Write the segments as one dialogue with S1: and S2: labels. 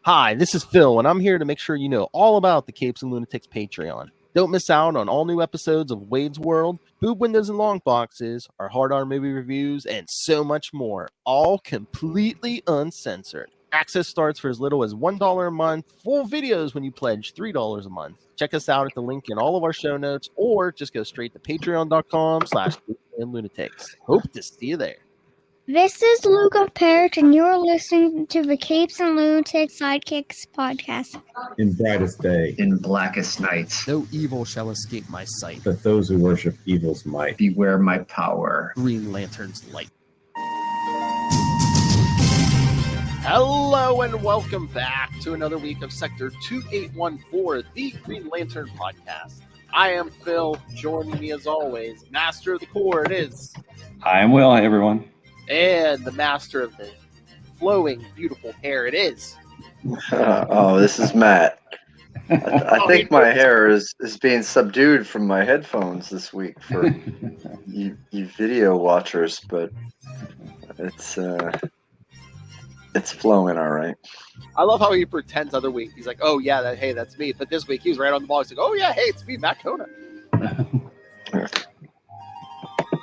S1: Hi, this is Phil, and I'm here to make sure you know all about the Capes and Lunatics Patreon. Don't miss out on all new episodes of Wade's World, Boob Windows and Long Boxes, our Hard R movie reviews, and so much more, all completely uncensored. Access starts for as little as $1 a month, full videos when you pledge $3 a month. Check us out at the link in all of our show notes, or just go straight to patreon.com/Lunatics. Hope to see you there.
S2: This is Luca Parrott, and you're listening to the Capes and Lunatics Sidekicks Podcast.
S3: In brightest day,
S4: in blackest night,
S1: No evil shall escape my sight.
S3: but those who worship evil's might.
S4: beware my power.
S1: Green Lantern's light. Hello and welcome back to another week of Sector 2814, the Green Lantern Podcast. I am Phil. Joining me as always, Master of the Core, it is.
S5: Hi, I'm Will. Hi, everyone.
S1: And the Master of the flowing, beautiful hair, it is.
S6: This is Matt. I think my hair is being subdued from my headphones this week for you video watchers, but it's flowing all right.
S1: I love how he pretends other week. He's like, oh yeah, that's me. But this week he was right on the ball. He's like, oh yeah, hey, it's me, Matt Kona.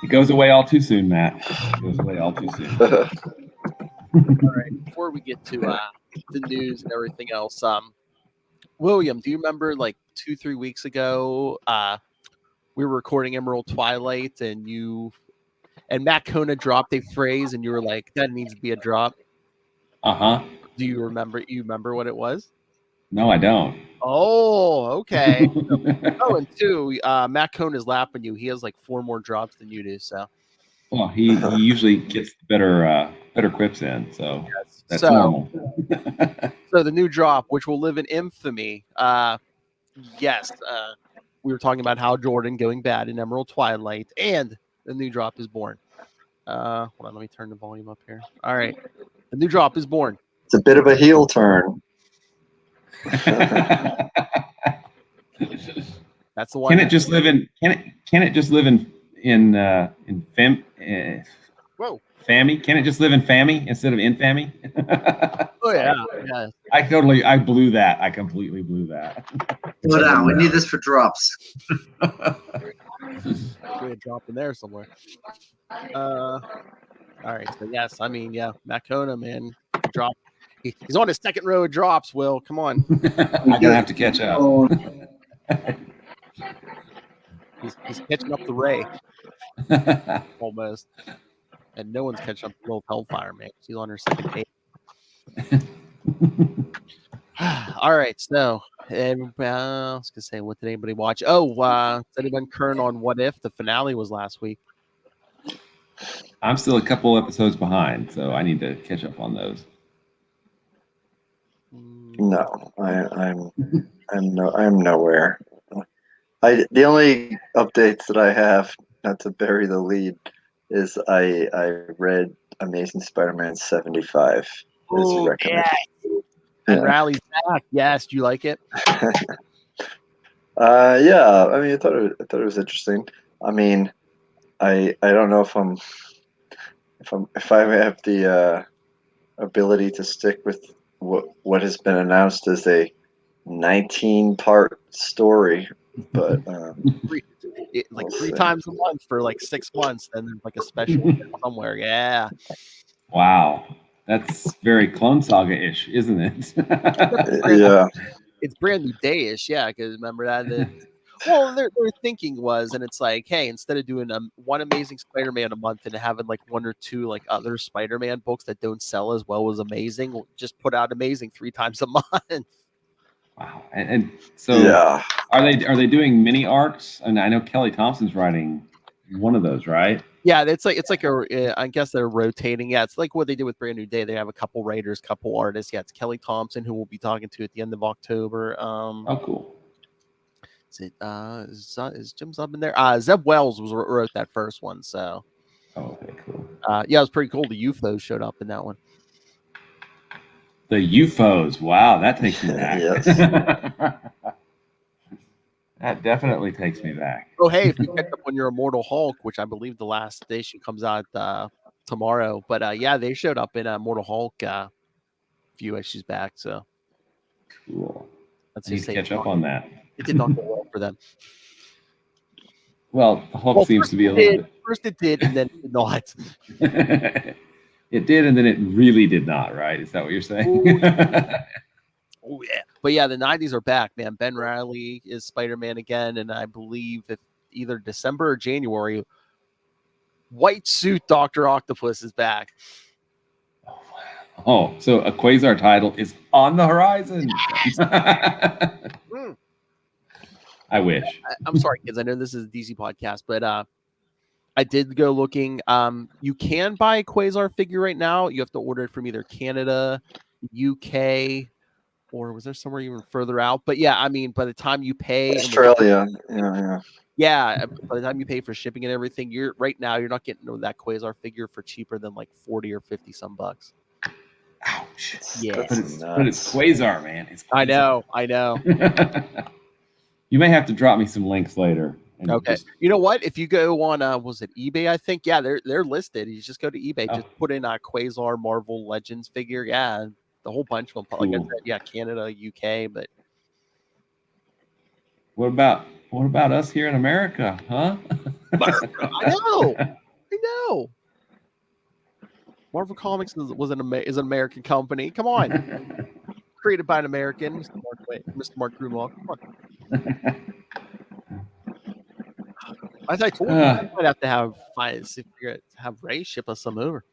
S5: It goes away all too soon, Matt. It goes away all too soon.
S1: All right, before we get to the news and everything else, William, do you remember like 2-3 weeks ago, we were recording Emerald Twilight, and Matt Kona dropped a phrase, and you were like, that needs to be a drop.
S5: Uh-huh.
S1: Do you remember? You remember what it was?
S5: No, I don't.
S1: Oh, okay. Oh, and two, Matt Kona is lapping you. He has like 4 more drops than you do. So,
S5: Well, he usually gets better quips in, so
S1: yes.
S5: that's normal.
S1: So the new drop, which will live in infamy. Yes, we were talking about Hal Jordan going bad in Emerald Twilight, and the new drop is born. Hold on, let me turn the volume up here. All right, the new drop is born.
S6: It's a bit of a heel turn.
S1: That's the one.
S5: Can it just live in
S1: Whoa.
S5: Fammy? Can it just live in Fammy instead of infamy?
S1: Oh yeah, yeah.
S5: I blew that. I completely blew that.
S4: Slow down. We need this for drops.
S1: We had a drop in there somewhere. All right. So yes, I mean, yeah, Matt Kona, man, drop. He's on his second row of drops. Will, come on.
S5: I'm gonna have to catch up.
S1: He's catching up to Ray almost, and no one's catching up to Will Hellfire, man. She's on her second page. All right, so I was gonna say, what did anybody watch? Oh, is anyone current on What If? The finale was last week.
S5: I'm still a couple episodes behind, so I need to catch up on those.
S6: No, I'm nowhere. The only updates that I have, not to bury the lead, is I read Amazing Spider-Man 75.
S1: Oh, yeah. And Rally's back. Yes, do you like it?
S6: Yeah. I mean, I thought it was interesting. I mean, I don't know if I have the ability to stick with what has been announced as a 19-part story, but
S1: three times a month for like 6 months, and then like a special somewhere. Yeah.
S5: Wow. That's very Clone Saga-ish, isn't it?
S6: Yeah.
S1: It's Brand New Day-ish, yeah, because remember that? Well, their thinking was, and it's like, hey, instead of doing one Amazing Spider-Man a month and having like 1 or 2 like other Spider-Man books that don't sell as well as Amazing, we'll just put out Amazing 3 times a month.
S5: Wow. And so
S6: Yeah.
S5: are they doing mini arcs? And I know Kelly Thompson's writing one of those, right?
S1: Yeah, it's like I guess they're rotating. Yeah, it's like what they did with Brand New Day. They have a couple writers, couple artists. Yeah, it's Kelly Thompson who we'll be talking to at the end of October.
S5: Oh, cool.
S1: Is Jim Zub in there? Zeb Wells wrote that first one. So,
S5: oh, okay, cool.
S1: Yeah, it was pretty cool. The UFOs showed up in that one.
S5: The UFOs. Wow, that takes me back.
S6: Yes.
S5: That definitely takes me back.
S1: Oh, hey, if you catch up on your Immortal Hulk, which I believe the last issue comes out tomorrow, but yeah, they showed up in Immortal Hulk a few issues back. So
S5: Cool.
S1: Let's
S5: I need
S1: just
S5: to
S1: say
S5: catch up on that.
S1: it did not go well for them.
S5: Well, the Hulk seems to be a little
S1: First it did, and then it did not.
S5: bit. It did, and then it really did not, right? Is that what you're saying?
S1: Oh yeah, but yeah, the '90s are back, man. Ben Reilly is Spider-Man again, and I believe if either December or January, white suit Dr. Octopus is back.
S5: Oh, so a Quasar title is on the horizon.
S1: Mm.
S5: I wish.
S1: I'm sorry, kids. I know this is a DC podcast, but I did go looking. You can buy a Quasar figure right now. You have to order it from either Canada, UK, or was there somewhere even further out? But yeah, I mean, by the time you pay,
S6: Australia. Yeah.
S1: yeah, by the time you pay for shipping and everything, you're not getting that Quasar figure for cheaper than like 40 or 50 some bucks.
S5: Ouch.
S1: Yeah.
S5: But it's Quasar, man. It's Quasar.
S1: I know.
S5: You may have to drop me some links later. And
S1: Okay. You know what? If you go on was it eBay, I think? Yeah, they're listed. You just go to eBay, just put in a Quasar Marvel Legends figure. Yeah, the whole bunch of them. Like I said, yeah, Canada, UK, but
S5: what about us here in America, huh?
S1: I know. Marvel Comics is an American company. Come on. Created by an American, Mr. Mark Grunwald. Come on. As I told you, I might have to have Ray ship us some over.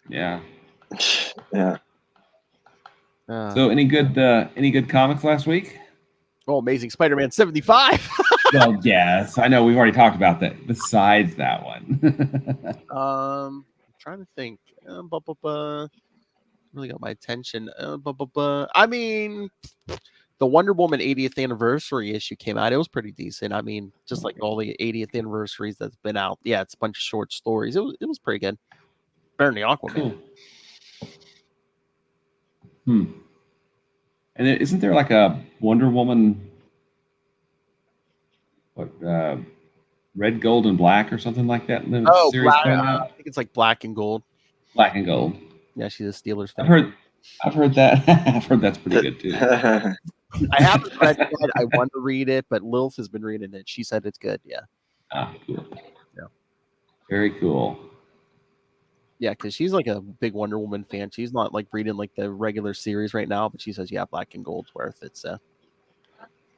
S5: Yeah.
S6: Yeah.
S5: So any good comics last week?
S1: Oh, Amazing Spider-Man 75.
S5: Well, yes, I know we've already talked about that. Besides that one,
S1: I'm trying to think. Really got my attention. I mean, the Wonder Woman 80th anniversary issue came out. It was pretty decent. I mean, just like all the 80th anniversaries that's been out. Yeah, it's a bunch of short stories. It was pretty good. Better than the Aquaman.
S5: Cool. And isn't there like a Wonder Woman, red, gold, and black or something like that in the series coming out?
S1: I think it's like Black and Gold.
S5: Black and Gold.
S1: Yeah, she's a Steelers fan.
S5: I've heard that. I've heard that's pretty good too.
S1: I haven't read it. I want to read it, but Lilith has been reading it. She said it's good. Yeah.
S5: Ah, cool.
S1: Yeah.
S5: Very cool.
S1: Yeah, because she's like a big Wonder Woman fan. She's not like reading like the regular series right now, but she says, yeah, Black and Gold's worth it. So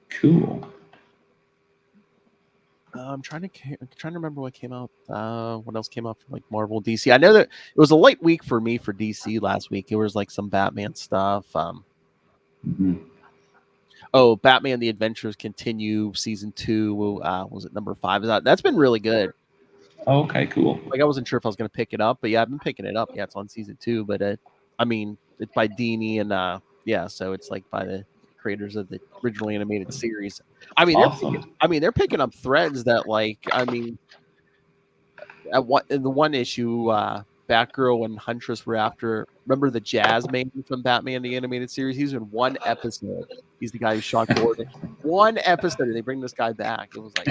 S5: cool.
S1: I'm trying to remember what came out. What else came out from like Marvel, DC? I know that it was a light week for me for DC last week. It was like some Batman stuff. Oh, Batman: The Adventures Continue season 2. Was it number 5? That's been really good.
S5: Oh, okay, cool.
S1: Like I wasn't sure if I was going to pick it up, but yeah, I've been picking it up. Yeah, it's on season 2, but I mean, it's by Dini and yeah, so it's like by the creators of the original animated series. I mean,
S5: awesome.
S1: They're picking up threads that like, I mean, in the one issue, Batgirl and Huntress were after. Remember the Jazz man from Batman the Animated Series? He's in one episode. He's the guy who shot Gordon. One episode, and they bring this guy back. It was like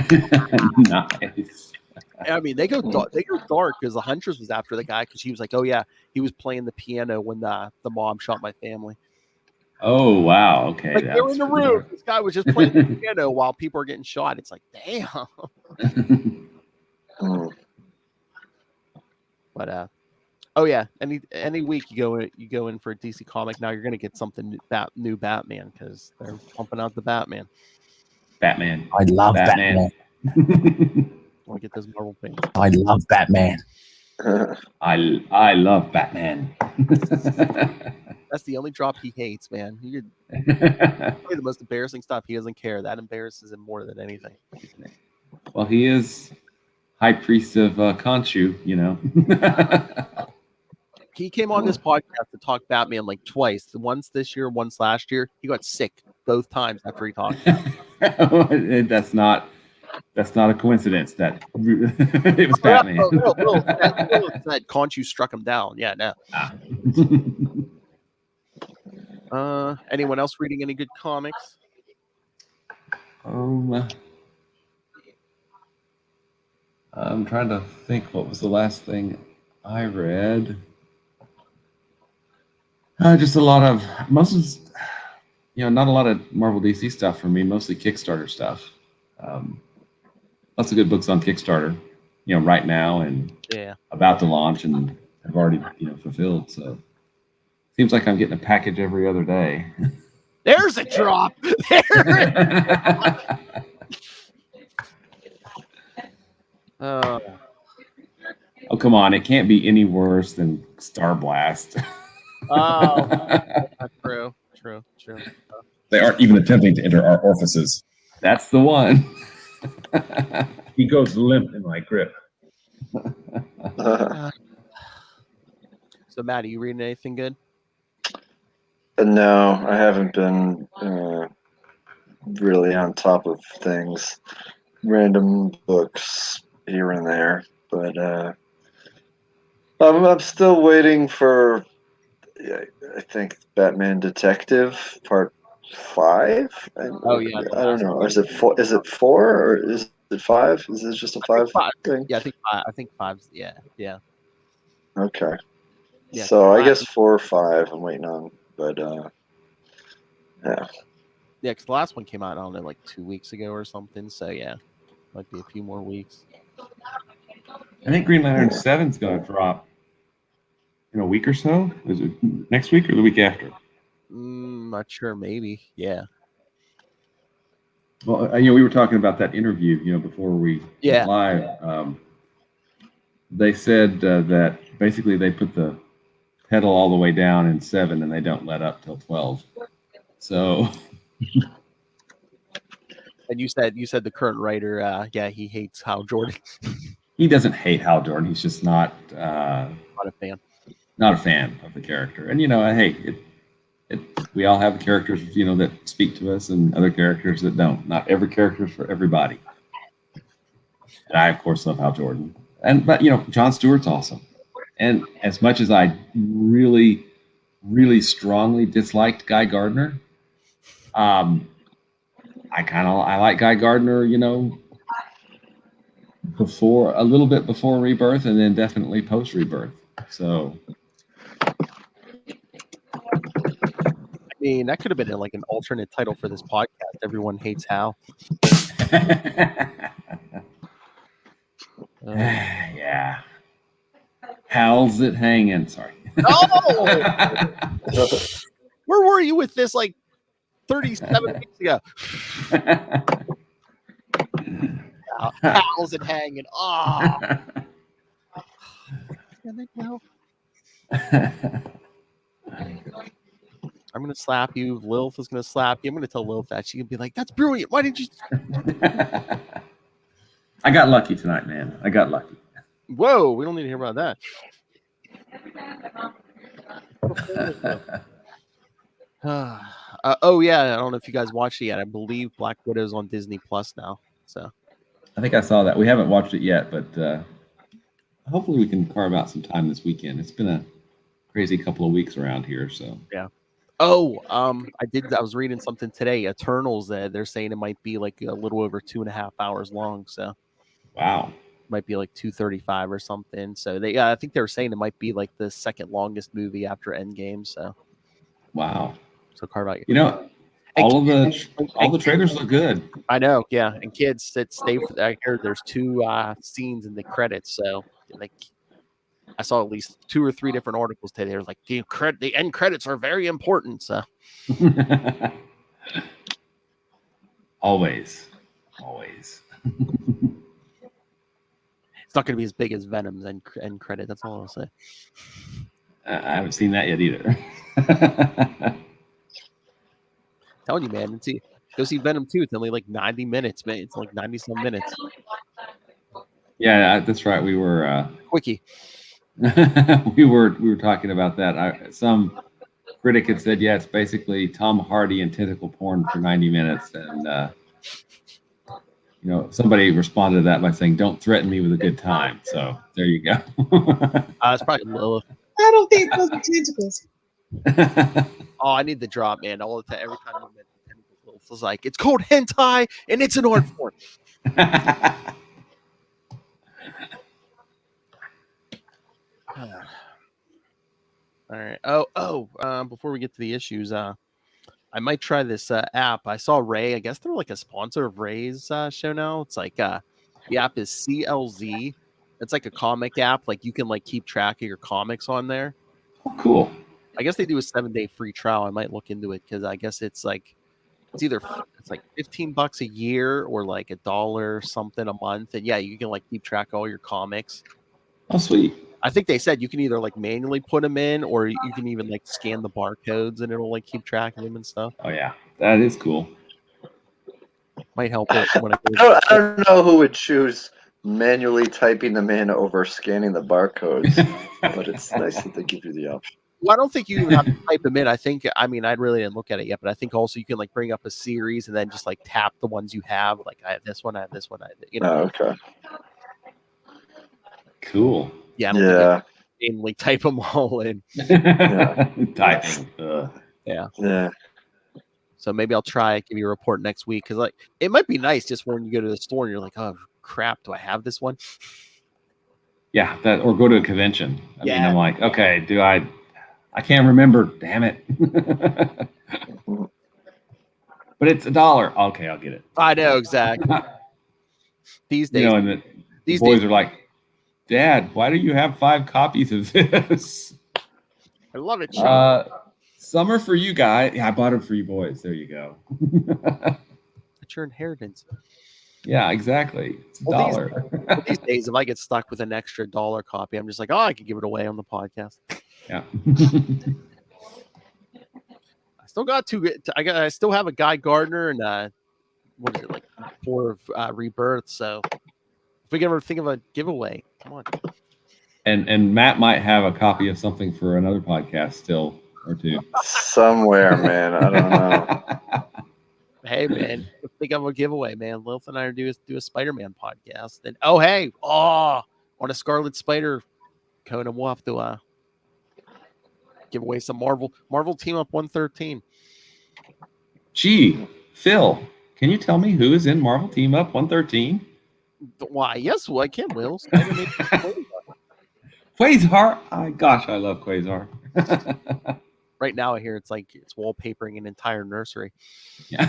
S5: nice.
S1: I mean, they go dark because the Huntress was after the guy because she was like, oh yeah, he was playing the piano when the mom shot my family.
S5: Oh wow, okay.
S1: Like they were in the room. This guy was just playing the piano while people are getting shot. It's like, damn. But oh yeah, any week you go in for a DC comic now, you're gonna get something new Batman because they're pumping out the Batman.
S7: I love Batman.
S1: I want to get those Marvel things.
S7: I love Batman.
S5: I love Batman.
S1: That's the only drop he hates, man. He could play the most embarrassing stuff. He doesn't care. That embarrasses him more than anything.
S5: Well, he is High Priest of Khonshu, you know.
S1: He came on this podcast to talk Batman like twice. Once this year, once last year. He got sick both times after he talked.
S5: That's not a coincidence that it was Batman.
S1: Will said Khonshu struck him down. Yeah, no. Anyone else reading any good comics?
S5: I'm trying to think what was the last thing I read. Just a lot of not a lot of Marvel DC stuff for me, mostly Kickstarter stuff. Lots of good books on Kickstarter, right now and
S1: Yeah.
S5: about to launch and have already, fulfilled. So seems like I'm getting a package every other day.
S1: There's a drop. Oh,
S5: come on. It can't be any worse than Star Blast.
S1: true.
S3: They aren't even attempting to enter our orifices.
S5: That's the one.
S3: He goes limp in my grip.
S1: So, Matt, are you reading anything good?
S6: No, I haven't been really on top of things. Random books here and there, but I'm still waiting for. I think Batman Detective Part 5.
S1: Oh, yeah.
S6: I don't know. Is it 4? Is it 4 or is it 5? Is this just a 5
S1: 5.
S6: thing?
S1: Yeah, I think 5's. Yeah.
S6: Okay.
S1: Yeah,
S6: So I guess 4 or 5 I'm waiting on, but yeah.
S1: Yeah, because the last one came out, I don't know, like 2 weeks ago or something. So yeah, might be a few more weeks.
S5: I think Green Lantern 7's going to drop in a week or so. Is it next week or the week after?
S1: Not sure. Maybe. Yeah.
S5: Well, we were talking about that interview, before we went live. They said that basically they put the pedal all the way down in 7 and they don't let up till 12. So. And
S1: you said the current writer, he hates Hal Jordan.
S5: He doesn't hate Hal Jordan. He's just not
S1: a fan.
S5: Not a fan of the character. And hey, we all have characters that speak to us and other characters that don't. Not every character is for everybody. And I of course love Hal Jordan. But Jon Stewart's awesome. And as much as I really, really strongly disliked Guy Gardner, I like Guy Gardner, a little bit before Rebirth and then definitely post Rebirth. So
S1: I mean, that could have been like an alternate title for this podcast. Everyone hates Hal.
S5: Yeah. Hal's it hanging? Sorry.
S1: Oh! Where were you with this like 37 weeks ago? Hal's it hanging? Oh. No. I'm gonna slap you. Lilith is gonna slap you. I'm gonna tell Lilith that. She can be like, "That's brilliant. Why didn't you?"
S5: I got lucky tonight, man. I got lucky.
S1: Whoa, we don't need to hear about that. Oh yeah, I don't know if you guys watched it yet. I believe Black Widow's on Disney Plus now. So
S5: I think I saw that. We haven't watched it yet, but hopefully we can carve out some time this weekend. It's been a crazy couple of weeks around here. So
S1: yeah. Oh, I was reading something today. Eternals. They're saying it might be like a little over 2.5 hours long. So
S5: wow.
S1: Might be like 2:35 or something. So I think they were saying it might be like the second longest movie after Endgame. So
S5: wow.
S1: So carve out.
S5: All the trailers look good.
S1: I know, yeah. And kids that stay for. I heard there's 2 scenes in the credits. So like, I saw at least 2 or 3 different articles today. They're like the end credits are very important. So
S5: always.
S1: It's not going to be as big as Venom's end credit. That's all I'll say.
S5: I haven't seen that yet either.
S1: Telling you, man. Go see Venom 2. It's only like 90 minutes, man. It's like 90-some minutes.
S5: Yeah, that's right. We were
S1: quickie.
S5: we were talking about that. Some critic had said, yeah, it's basically Tom Hardy and tentacle porn for 90 minutes, and somebody responded to that by saying, "Don't threaten me with a good time." So there you go.
S1: It's probably Lilith.
S8: I don't think those are tentacles.
S1: Oh, I need the drop, man. All the time, every time you mention tentacles, Lilith was like, "It's called hentai, and it's an art form." All right. Before we get to the issues, I might try this app. I saw Ray. I guess they're like a sponsor of Ray's show now. It's like the app is CLZ. It's like a comic app. Like you can like keep track of your comics on there.
S5: Oh, cool.
S1: I guess they do a 7-day free trial. I might look into it because I guess it's like it's like $15 a year or like $1 something a month, and yeah, you can like keep track of all your comics.
S5: Oh, sweet.
S1: I think they said you can either like manually put them in, or you can even like scan the barcodes and it'll like keep track of them and stuff.
S5: Oh yeah, that is cool.
S1: Might help it when
S6: I don't know who would choose manually typing them in over scanning the barcodes, but it's nice that they give you the option.
S1: Well, I don't think you even have to type them in. I really didn't look at it yet, but I think also you can like bring up a series and then just like tap the ones you have. Like I have this one, I have this one,
S6: Oh, okay.
S5: Cool.
S1: Yeah, I don't think you have to manually type them all in.
S5: Typing.
S6: Yeah.
S1: So maybe I'll try, give you a report next week, because like it might be nice just when you go to the store and you're like, oh crap, do I have this one?
S5: Yeah, that or go to a convention. I mean,
S1: Yeah.
S5: I'm like, okay, I can't remember, damn it. But it's $1. Okay, I'll get it.
S1: I know, exactly. These days,
S5: And the boys are like, Dad, why do you have 5 copies of this?
S1: I love it, Sean.
S5: Some are for you guys. Yeah, I bought them for you boys. There you go.
S1: It's your inheritance.
S5: Yeah, exactly. It's $1.
S1: These days, if I get stuck with an extra $1 copy, I'm just like, oh, I could give it away on the podcast.
S5: Yeah.
S1: I still got 2. I still have a Guy Gardner and what is it, like 4 Rebirth. So if we can ever think of a giveaway, come on.
S5: And Matt might have a copy of something for another podcast still or 2.
S6: Somewhere, man. I don't know.
S1: Hey, man, think of a giveaway, man. Lilith and I are do a Spider-Man podcast. And on a Scarlet Spider, Conan, we'll have to give away some Marvel Team Up 113.
S5: Gee, Phil, can you tell me who is in Marvel Team Up 113?
S1: Why? Yes, well, I can, Will.
S5: Quasar. Gosh, I love Quasar.
S1: Right now, I hear it's wallpapering an entire nursery.
S5: Yeah.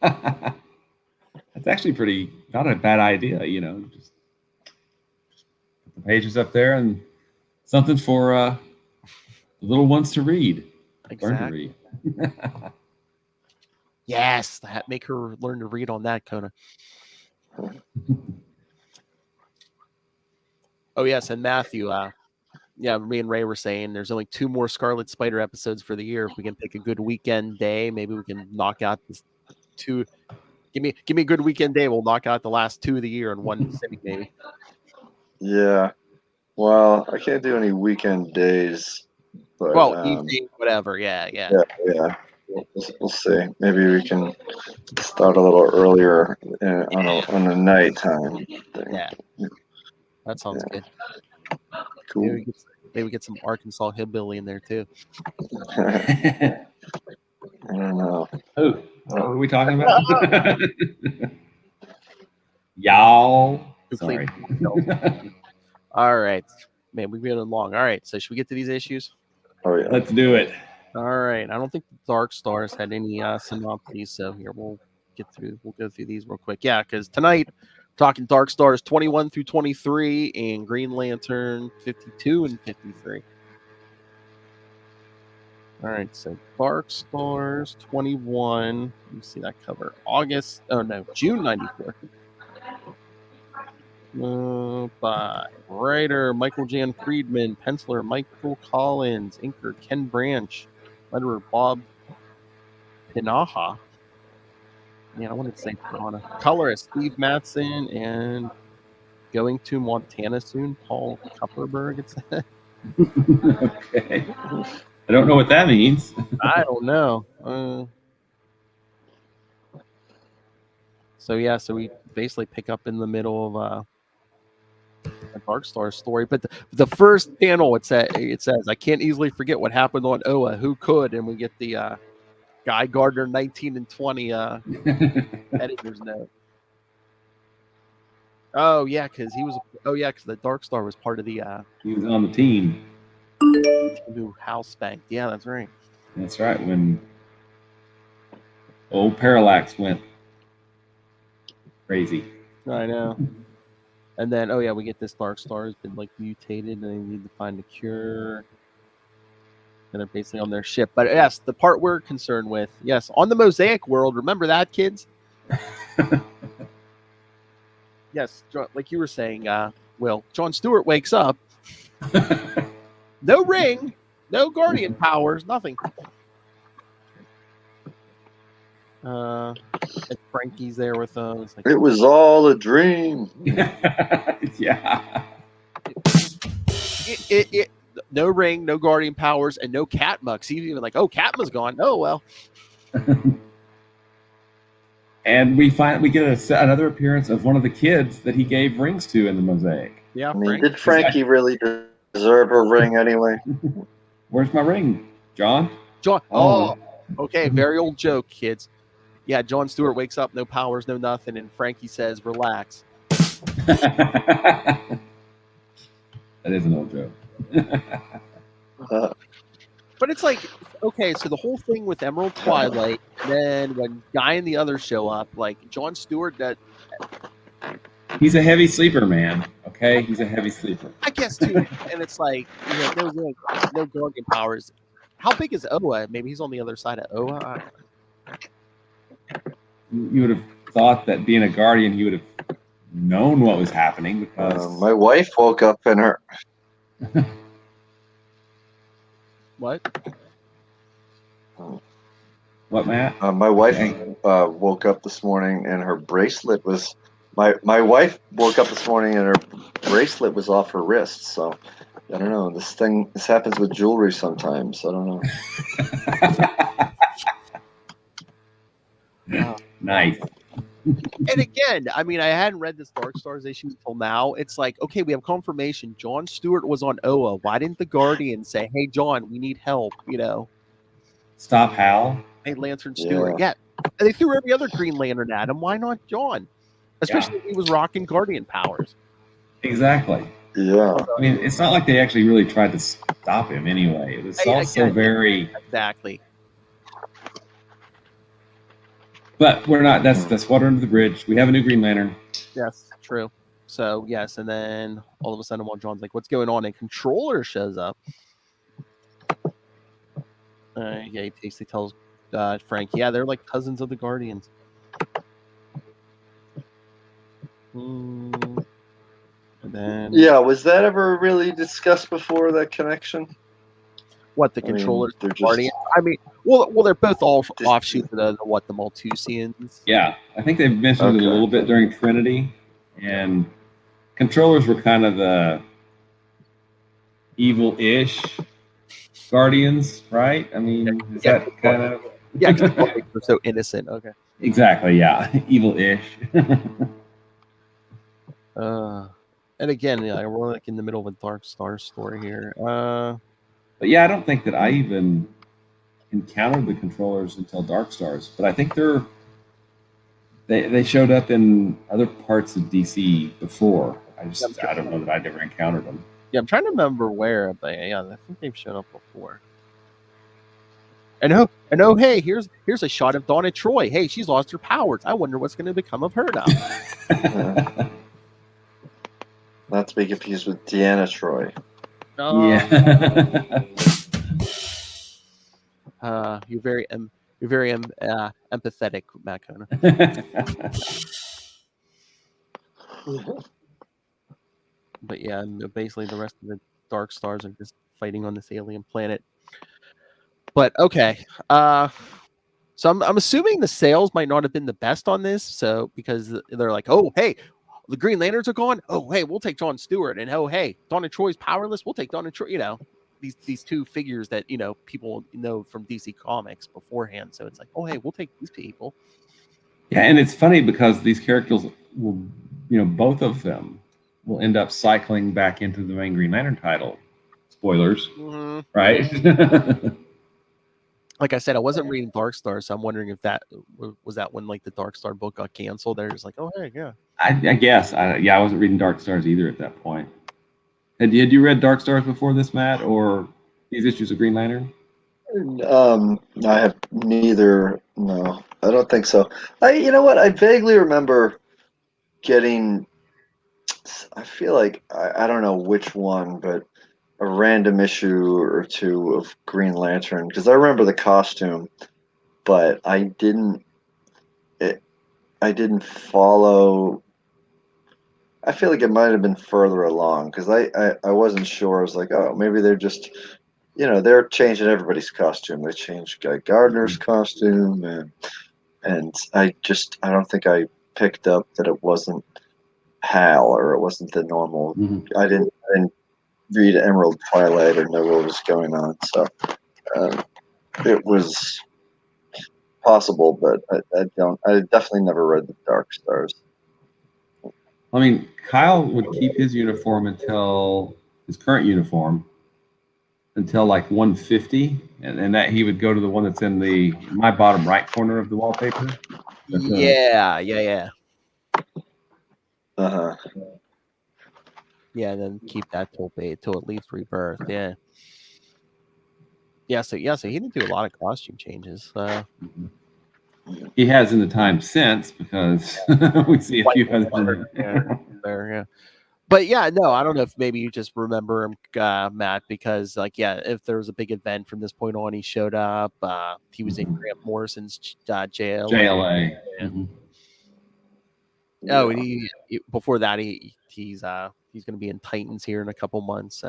S5: That's actually not a bad idea, just put the pages up there and something for the little ones to read.
S1: Exactly.
S5: Learn to read.
S1: Yes, make her learn to read on that, Kona. Oh, yes, and Matthew, me and Ray were saying there's only 2 more Scarlet Spider episodes for the year. If we can pick a good weekend day, maybe we can knock out this 2. Give me a good weekend day. We'll knock out the last 2 of the year in one sitting, maybe.
S6: Yeah. Well, I can't do any weekend days. But,
S1: evening, whatever. Yeah.
S6: We'll see. Maybe we can start a little earlier on a nighttime thing.
S1: Yeah. That sounds good.
S6: Cool.
S1: Maybe we get some Arkansas hillbilly in there too.
S6: I don't know.
S5: Who? What are we talking about? Y'all. Sorry.
S1: All right. Man, we've been along. All right. So should we get to these issues?
S6: Oh, yeah.
S5: Let's do it.
S1: All right. I don't think the Darkstars had any synopses. So here we'll go through these real quick. Yeah, because tonight talking Darkstars 21 through 23 and Green Lantern 52 and 53. All right, so Darkstars 21. Let me see that cover. June 94. By writer Michael Jan Friedman, penciler Michael Collins, inker Ken Branch, letterer Bob Pinaha. Man, I wanted to say Pinaha. Colorist Steve Matson, and going to Montana soon, Paul Kupperberg. It said.
S5: Okay. I don't know what that means.
S1: I don't know. So we basically pick up in the middle of a Darkstar story. But the first panel, it says, I can't easily forget what happened on Oa. Who could? And we get the Guy Gardner 19 and 20 editor's note. Oh yeah, because the Darkstar was part of the
S5: he was on the team.
S1: House Bank. Yeah, that's right.
S5: That's right. When Old Parallax went crazy.
S1: I know. And then, oh yeah, we get this Darkstar has been like mutated, and they need to find a cure. And they're basically on their ship. But yes, the part we're concerned with, yes, on the Mosaic world. Remember that, kids? Yes, like you were saying, Will. Jon Stewart wakes up. No ring, no guardian powers, nothing. And Frankie's there with them. It's like,
S6: It was all a dream.
S5: Yeah.
S1: No ring, no guardian powers, and no Katma. He's even like, oh, Katma's gone. Oh well.
S5: And we get another appearance of one of the kids that he gave rings to in the Mosaic.
S1: Yeah.
S6: I mean, did Frankie really deserve a ring anyway?
S5: Where's my ring, John?
S1: John. Oh, okay. Very old joke, kids. Yeah, Jon Stewart wakes up, no powers, no nothing, and Frankie says, "Relax."
S5: That is an old joke.
S1: But it's like, okay, so the whole thing with Emerald Twilight, and then when Guy and the others show up, like Jon Stewart, that
S5: he's a heavy sleeper, man. Okay, he's a heavy sleeper.
S1: I guess too. And it's like, no guardian powers. How big is Oa? Maybe he's on the other side of Oa.
S5: You would have thought that being a guardian, he would have known what was happening because
S6: my wife woke up in her.
S1: What?
S5: What, Matt?
S6: My wife woke up this morning and her bracelet was. My wife woke up this morning and her bracelet was off her wrist. So I don't know. This happens with jewelry sometimes. I don't know.
S5: Nice.
S1: And again, I mean, I hadn't read this Darkstars issue until now. It's like, okay, we have confirmation. Jon Stewart was on Oa. Why didn't the Guardian say, "Hey, John, we need help"?
S5: Stop Hal.
S1: Hey, Lantern Stewart. Yeah. And they threw every other Green Lantern at him. Why not John? Especially if he was rocking Guardian powers.
S5: Exactly.
S6: Yeah.
S5: I mean, it's not like they actually really tried to stop him anyway. It was also very
S1: exactly.
S5: But we're not. That's water under the bridge. We have a new Green Lantern.
S1: Yes, true. So yes, and then all of a sudden, while John's like, "What's going on?" and Controller shows up. Yeah, he basically tells Frank, "Yeah, they're like cousins of the Guardians." And then,
S6: yeah, was that ever really discussed before, that connection?
S1: What the Controllers,
S6: they're just...
S1: Guardian? I mean, well, they're both all offshoots of the Malthusians.
S5: Yeah, I think they've mentioned it a little bit during Trinity, and Controllers were kind of the evil-ish Guardians, right? I mean, is that kind of...
S1: Yeah, they're so innocent. Okay.
S5: Exactly, yeah. Evil-ish.
S1: And again, we're like in the middle of a Darkstar story here.
S5: But yeah, I don't think that I even encountered the Controllers until Darkstars. But I think they showed up in other parts of DC before. I don't know that I'd ever encountered them.
S1: Yeah, I'm trying to remember where, but yeah, I think they've shown up before. And hey, here's a shot of Donna Troy. Hey, she's lost her powers. I wonder what's going to become of her now.
S6: Not to be confused with Deanna Troy.
S5: Yeah.
S1: You're very empathetic, Matt Kona. But yeah, basically the rest of the Darkstars are just fighting on this alien planet. But okay, so I'm assuming the sales might not have been the best on this. So because they're like, oh hey, the Green Lanterns are gone. Oh hey, we'll take Jon Stewart, and oh hey, Donna Troy's powerless. We'll take Donna Troy. These two figures that people know from DC Comics beforehand. So it's like, oh hey, we'll take these people.
S5: Yeah, and it's funny because these characters will, both of them will end up cycling back into the main Green Lantern title. Spoilers, right?
S1: Like I said, I wasn't reading Darkstar, so I'm wondering if that was when like the Darkstar book got canceled. They're just like, oh hey, yeah.
S5: I guess. I wasn't reading Darkstars either at that point. Had you read Darkstars before this, Matt, or these issues of Green Lantern?
S6: I have neither. No. I don't think so. You know what? I vaguely remember getting. I feel like I don't know which one, but a random issue or two of Green Lantern because I remember the costume, but I didn't. I didn't follow. I feel like it might have been further along because I wasn't sure. I was like, oh, maybe they're just, they're changing everybody's costume. They changed Guy Gardner's costume, and I don't think I picked up that it wasn't Hal or it wasn't the normal. I didn't read Emerald Twilight or know what was going on, so it was possible, but I definitely never read the Darkstars.
S5: I mean, Kyle would keep his uniform until his current uniform until like 150, and that he would go to the one that's in my bottom right corner of the wallpaper.
S1: Yeah.
S6: Uh-huh.
S1: Yeah, and then keep that till at least Rebirth. Yeah. So he didn't do a lot of costume changes.
S5: He has in the time since because we see a few others.
S1: Yeah. But yeah, no, I don't know if maybe you just remember him, Matt, because if there was a big event from this point on, he showed up. He was in Grant Morrison's JLA.
S5: JLA.
S1: Yeah. Oh, and he before that he's going to be in Titans here in a couple months,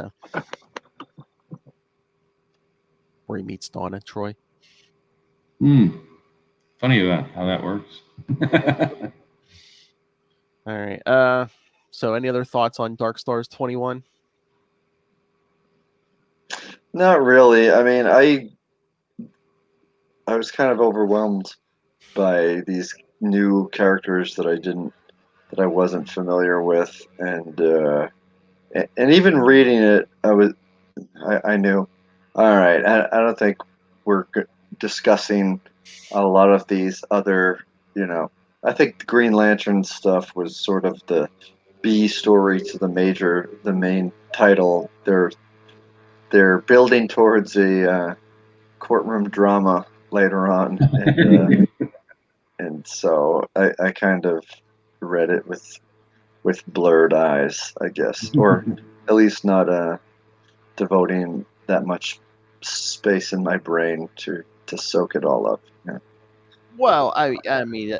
S1: where he meets Donna Troy.
S5: Funny about how that works.
S1: All right. So any other thoughts on Darkstars 21?
S6: Not really. I mean, I was kind of overwhelmed by these new characters that I wasn't familiar with, and even reading it, I knew. All right, I don't think we're discussing a lot of these other, I think the Green Lantern stuff was sort of the B story to the main title. They're building towards a courtroom drama later on, and so I kind of read it with blurred eyes, I guess, or at least not devoting that much space in my brain to soak it all up. Yeah.
S1: Well, I mean,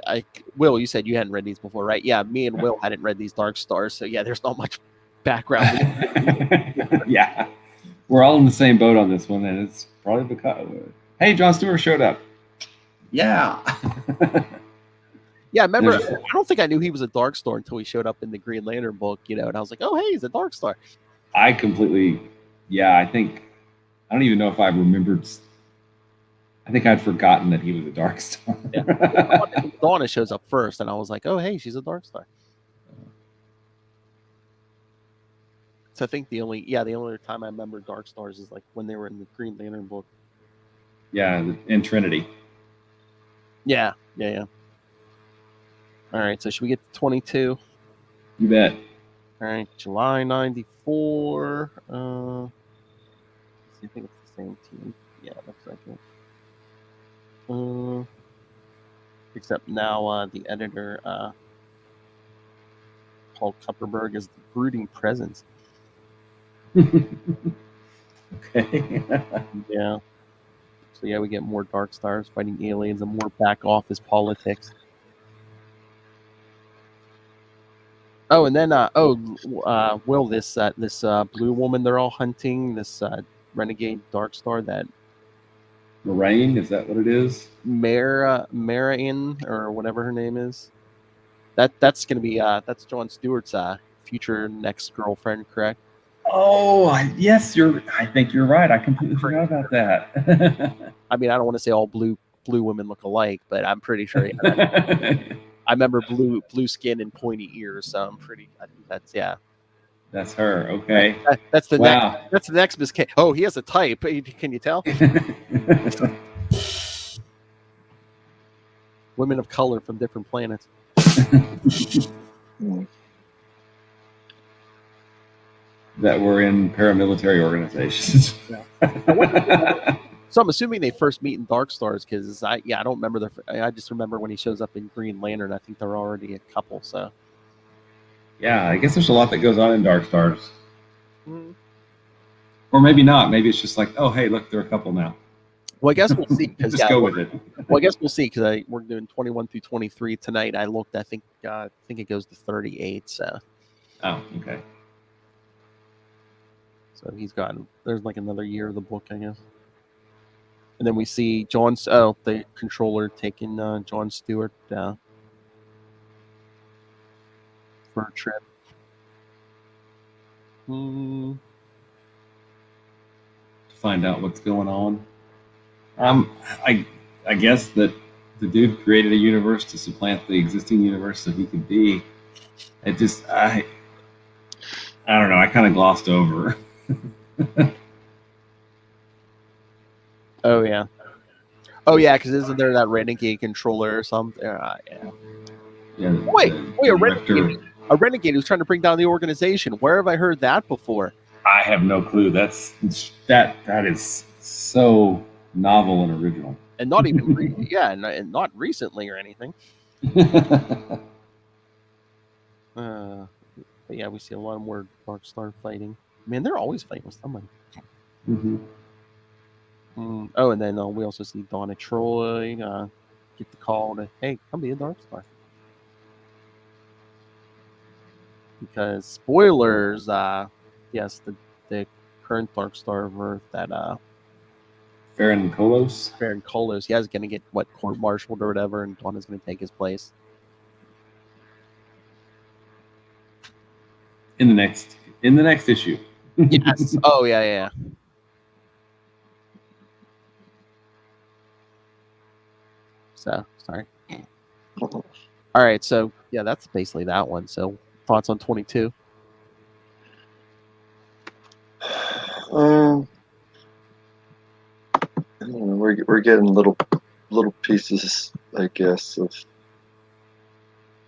S1: Will, you said you hadn't read these before, right? Yeah, me and Will hadn't read these Darkstars, so yeah, there's not much background.
S5: Yeah, we're all in the same boat on this one, and it's probably because hey, Jon Stewart showed up. Yeah.
S1: Yeah, I remember. I don't think I knew he was a Darkstar until he showed up in the Green Lantern book, and I was like, oh, hey, he's a Darkstar.
S5: I completely, I don't even know if I remembered. I think I'd forgotten that he was a Darkstar.
S1: Yeah. Donna shows up first, and I was like, oh, hey, she's a Darkstar. So I think the only time I remember Darkstars is like when they were in the Green Lantern book.
S5: Yeah, in Trinity.
S1: Yeah. All right, so should we get to 22?
S5: You bet.
S1: All right, July 94. I think it's the same team. Yeah, it looks like it. Except now the editor, Paul Kupperberg, is the brooding presence.
S5: Okay.
S1: Yeah. So yeah, we get more Darkstars fighting aliens and more back office politics. Oh, and then Will, this blue woman they're all hunting, this renegade Darkstar, that
S5: Moraine, is that what it is?
S1: Marian or whatever her name is. That's gonna be that's Jon Stewart's future next girlfriend, correct?
S5: Oh, yes, I think you're right. I completely forgot about that.
S1: I mean, I don't want to say all blue women look alike, but I'm pretty sure. I remember blue skin and pointy ears, so I think that's
S5: That's her. Okay.
S1: That's the
S5: wow.
S1: next. That's the next Miss K. Oh, he has a type. Can you tell? Women of color from different planets.
S5: That were in paramilitary organizations.
S1: Yeah. So I'm assuming they first meet in Darkstars because I don't remember I just remember when he shows up in Green Lantern. I think they're already a couple. So
S5: Yeah, I guess there's a lot that goes on in Darkstars.
S1: Mm.
S5: Or maybe not. Maybe it's just like, oh, hey, look, they're a couple now.
S1: Well, I guess we'll see.
S5: Just go with it.
S1: Well, I guess we'll see because we're doing 21 through 23 tonight. I looked. I think it goes to 38. So.
S5: Oh, okay.
S1: So he's got. There's like another year of the book, I guess. And then we see the controller taking John Stewart for a trip.
S5: To find out what's going on. I guess that the dude created a universe to supplant the existing universe so he could be. It just I don't know. I kind of glossed over.
S1: Oh yeah. Because isn't there that renegade controller or something? Yeah. Wait, a renegade who's trying to bring down the organization. Where have I heard that before?
S5: I have no clue. That is so novel and original.
S1: And not even and not recently or anything. But yeah, we see a lot more Darkstar fighting. Man, they're always fighting with somebody.
S5: Mm-hmm.
S1: Oh, and then we also see Donna Troy get the call to, hey, come be a Darkstar. Because spoilers, yes, the current Darkstar of Earth that
S5: Farron Kolos,
S1: he is going to get court-martialed or whatever, and Donna's going to take his place
S5: in the next issue.
S1: Yes. Oh yeah. So sorry. All right. So yeah, that's basically that one. So thoughts on 22?
S6: We're getting little pieces, I guess, of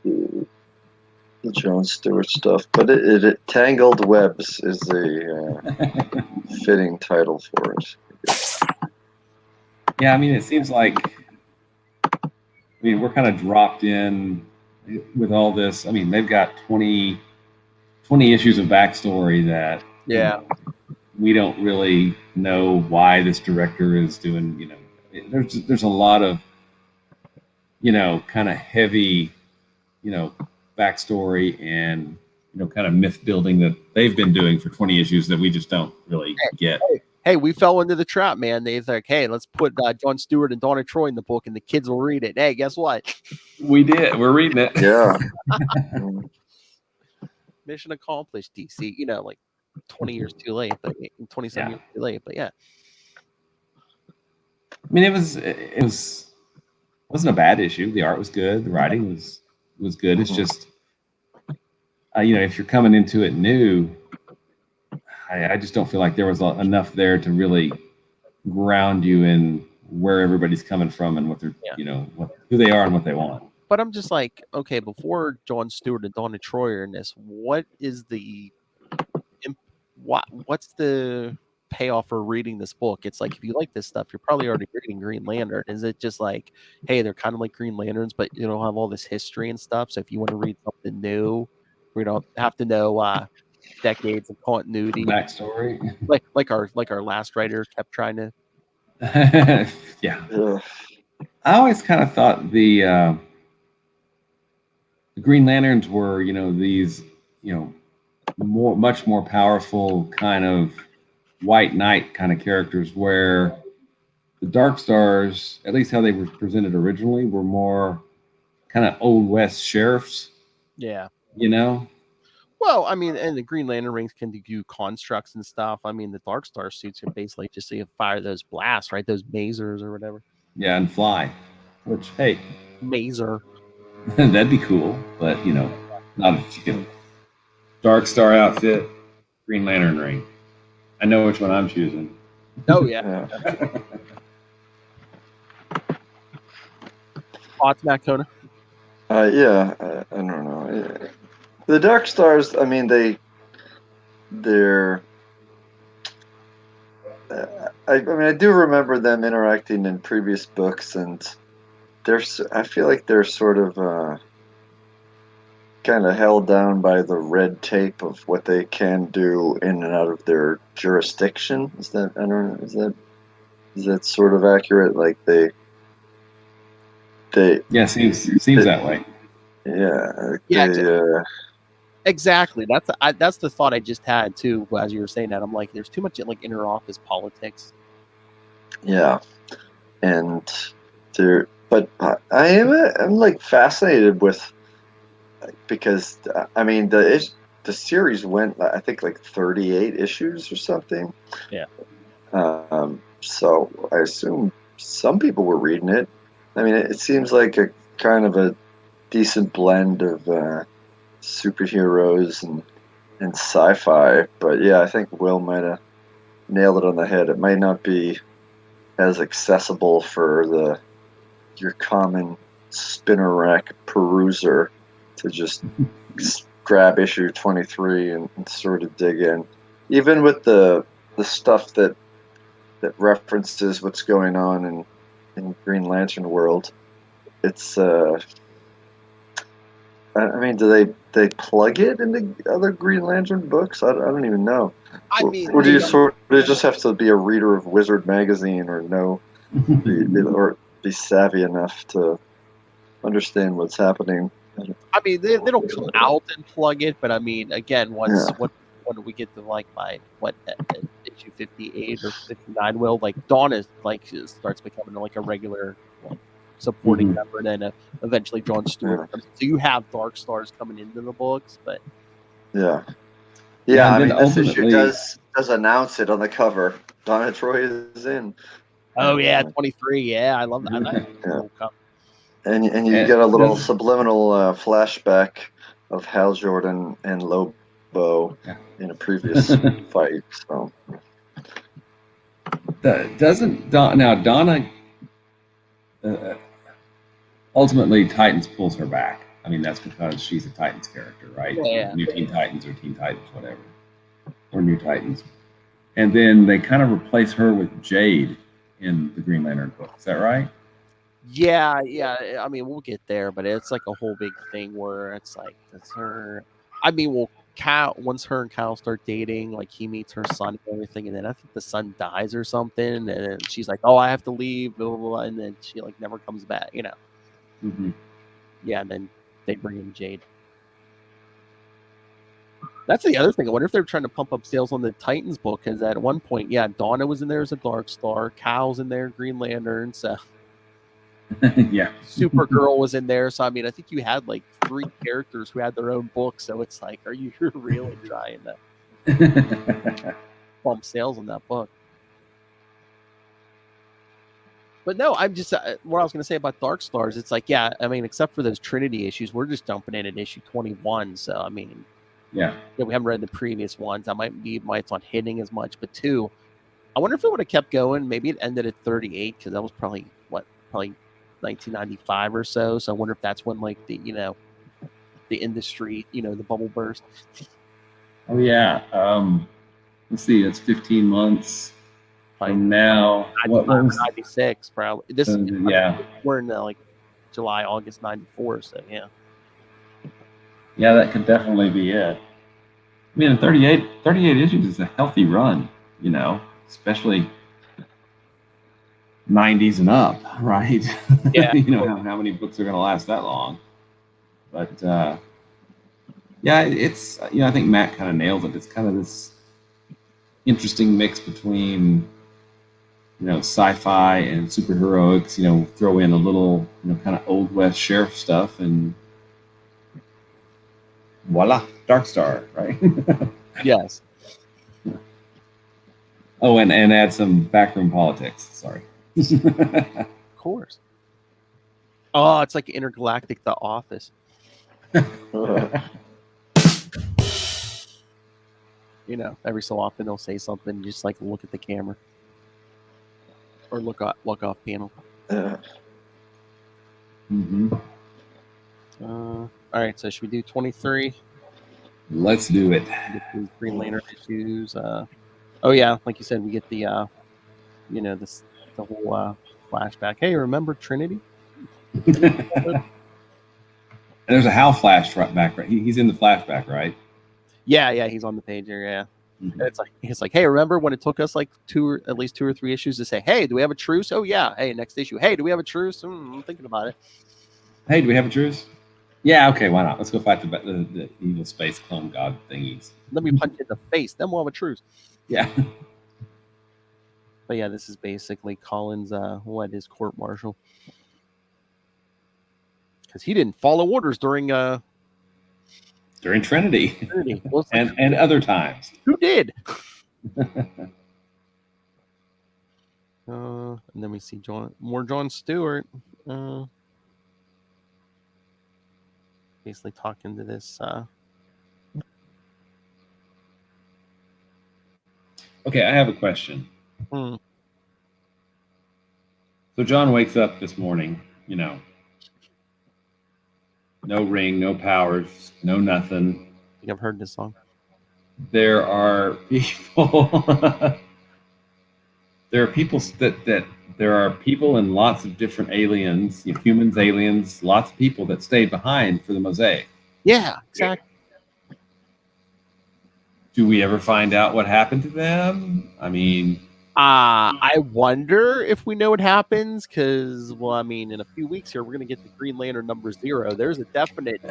S6: the John Stewart stuff, but it Tangled Webs is a fitting title for it.
S5: Yeah, I mean, it seems like we're kind of dropped in with all this. I mean, they've got 20 issues of backstory that we don't really know why this director is doing. There's a lot of kind of heavy backstory and kind of myth building that they've been doing for 20 issues that we just don't really get.
S1: Hey, we fell into the trap, man. They're like, hey, let's put John Stewart and Donna Troy in the book, and the kids will read it. Hey, guess what?
S5: We did. We're reading it.
S6: Yeah.
S1: Mission accomplished, DC. Like 20 years too late, but 27 years too late. But yeah.
S5: I mean, it wasn't a bad issue. The art was good. The writing was good. It's just, if you're coming into it new, I just don't feel like there was enough there to really ground you in where everybody's coming from and what they're, who they are and what they want.
S1: But I'm just like, okay, before John Stewart and Donna Troy are in this, what's the payoff for reading this book? It's like, if you like this stuff, you're probably already reading Green Lantern. Is it just like, hey, they're kind of like Green Lanterns, but you don't have all this history and stuff? So if you want to read something new, we don't have to know decades of continuity,
S5: backstory,
S1: like our last writer kept trying to.
S5: Yeah. I always kind of thought the Green Lanterns were, these, much more powerful kind of White Knight kind of characters, where the Darkstars, at least how they were presented originally, were more kind of Old West sheriffs.
S1: Yeah.
S5: Well,
S1: I mean, and the Green Lantern rings can do constructs and stuff. I mean, the Darkstar suits can basically just fire those blasts, right? Those masers or whatever.
S5: Yeah, and fly. Which, hey,
S1: maser.
S5: That'd be cool, but not if you can. Darkstar outfit, Green Lantern ring. I know which one I'm choosing.
S1: Oh yeah. Thoughts, Matt Kona?
S6: I don't know. The Darkstars, I mean, they're. I mean, I do remember them interacting in previous books, and I feel like they're sort of kind of held down by the red tape of what they can do in and out of their jurisdiction. Is that I don't know, is that sort of accurate? Like they
S5: Yeah, seems that way.
S6: yeah
S1: Yeah,
S6: they,
S1: exactly. That's the thought I just had too. As you were saying that, I'm like, there's too much like inter-office politics.
S6: yeah, and but I'm like fascinated with, because I mean the series went, I think, like 38 issues or something.
S1: Yeah.
S6: So I assume some people were reading it. I mean, it seems like a kind of a decent blend of superheroes and sci-fi. But yeah, I think Will might have nailed it on the head. It might not be as accessible for your common spinner rack peruser to just grab issue 23 and sort of dig in. Even with the stuff that references what's going on in Green Lantern world, it's I mean, do they plug it into other Green Lantern books? I don't even know.
S1: I mean,
S6: Or do you sort of just have to be a reader of Wizard magazine or or be savvy enough to understand what's happening?
S1: I mean, they don't come out and plug it, but I mean, again, when do we get to like by issue 58 or 59? Will like Dawn is like starts becoming like a regular supporting member, and then eventually John Stewart comes in. So you have Darkstars coming into the books, but
S6: yeah.
S5: Yeah,
S6: I mean, this issue does announce it on the cover. Donna Troy is in.
S1: Oh yeah, 23. Yeah, I love that.
S6: Yeah. And you get a little subliminal flashback of Hal Jordan and Lobo in a previous fight. So
S5: Donna ultimately Titans pulls her back. I mean, that's because she's a Titans character, right?
S1: Yeah.
S5: New Teen Titans or Teen Titans, whatever, or New Titans. And then they kind of replace her with Jade in the Green Lantern book. Is that right?
S1: Yeah. I mean, we'll get there, but it's like a whole big thing where it's like, it's her. I mean, well, once her and Kyle start dating, like he meets her son and everything, and then I think the son dies or something, and then she's like, "Oh, I have to leave," blah blah blah, and then she like never comes back, you know.
S5: Mm-hmm.
S1: Yeah, and then they bring in Jade. That's the other thing. I wonder if they're trying to pump up sales on the Titans book, because at one point, yeah, Donna was in there as a Darkstar, Cal's in there, Green Lantern, so
S5: yeah,
S1: Supergirl was in there. So I mean, I think you had like 3 characters who had their own book. So it's like, are you really trying to bump sales on that book? But no, I'm just what I was going to say about Darkstars. It's like, yeah, I mean, except for those Trinity issues, we're just dumping in at issue 21. So I mean,
S5: yeah,
S1: we haven't read the previous ones. That might be why it's not hitting as much. But 2, I wonder if it would have kept going. Maybe it ended at 38, because that was probably 1995 or so. So I wonder if that's when like the industry, the bubble burst.
S5: Oh yeah. Let's see. That's 15 months from now. What was
S1: 96? Probably. This. We're in like July, August '94. So yeah.
S5: Yeah, that could definitely be it. I mean, 38 issues is a healthy run, especially 90s and up, right?
S1: Yeah.
S5: How many books are going to last that long? But yeah, it's I think Matt kind of nails it. It's kind of this interesting mix between sci-fi and superheroics. Throw in a little kind of old west sheriff stuff, and voila, Darkstar, right?
S1: Yes.
S5: Oh, and add some backroom politics. Sorry.
S1: Of course. Oh, it's like Intergalactic The Office. Every so often they'll say something, just like look at the camera or look off panel.
S5: Mm-hmm.
S1: All right, so should we do 23?
S5: Let's do it.
S1: Get these Green Lantern issues. Oh yeah, like you said, we get the the whole flashback. Hey, remember Trinity?
S5: And there's a Hal flashback, right? He's in the flashback, right?
S1: Yeah, he's on the page here. Yeah.
S5: Mhm.
S1: And it's like, hey, remember when it took us like at least 2 or 3 issues to say, hey, do we have a truce? Oh yeah. Hey, next issue. Hey, do we have a truce? I'm thinking about it.
S5: Hey, do we have a truce? Yeah, okay, why not? Let's go fight the evil space clone god thingies.
S1: Let me punch you in the face. Then we'll have a truce.
S5: Yeah.
S1: But yeah, this is basically Colin's his court martial, because he didn't follow orders during
S5: During
S1: Trinity. Well, it's like,
S5: and other times.
S1: who did? And then we see John Stewart, basically talking to this.
S5: Okay, I have a question.
S1: Hmm.
S5: So John wakes up this morning, no ring, no powers, no nothing.
S1: I think I've heard this song.
S5: There are people. There are people there are people and lots of different aliens, humans, aliens, lots of people that stayed behind for the mosaic.
S1: Yeah, exactly.
S5: Do we ever find out what happened to them? I mean,
S1: I wonder if we know what happens, because, in a few weeks here, we're going to get the Green Lantern number 0. There's a definite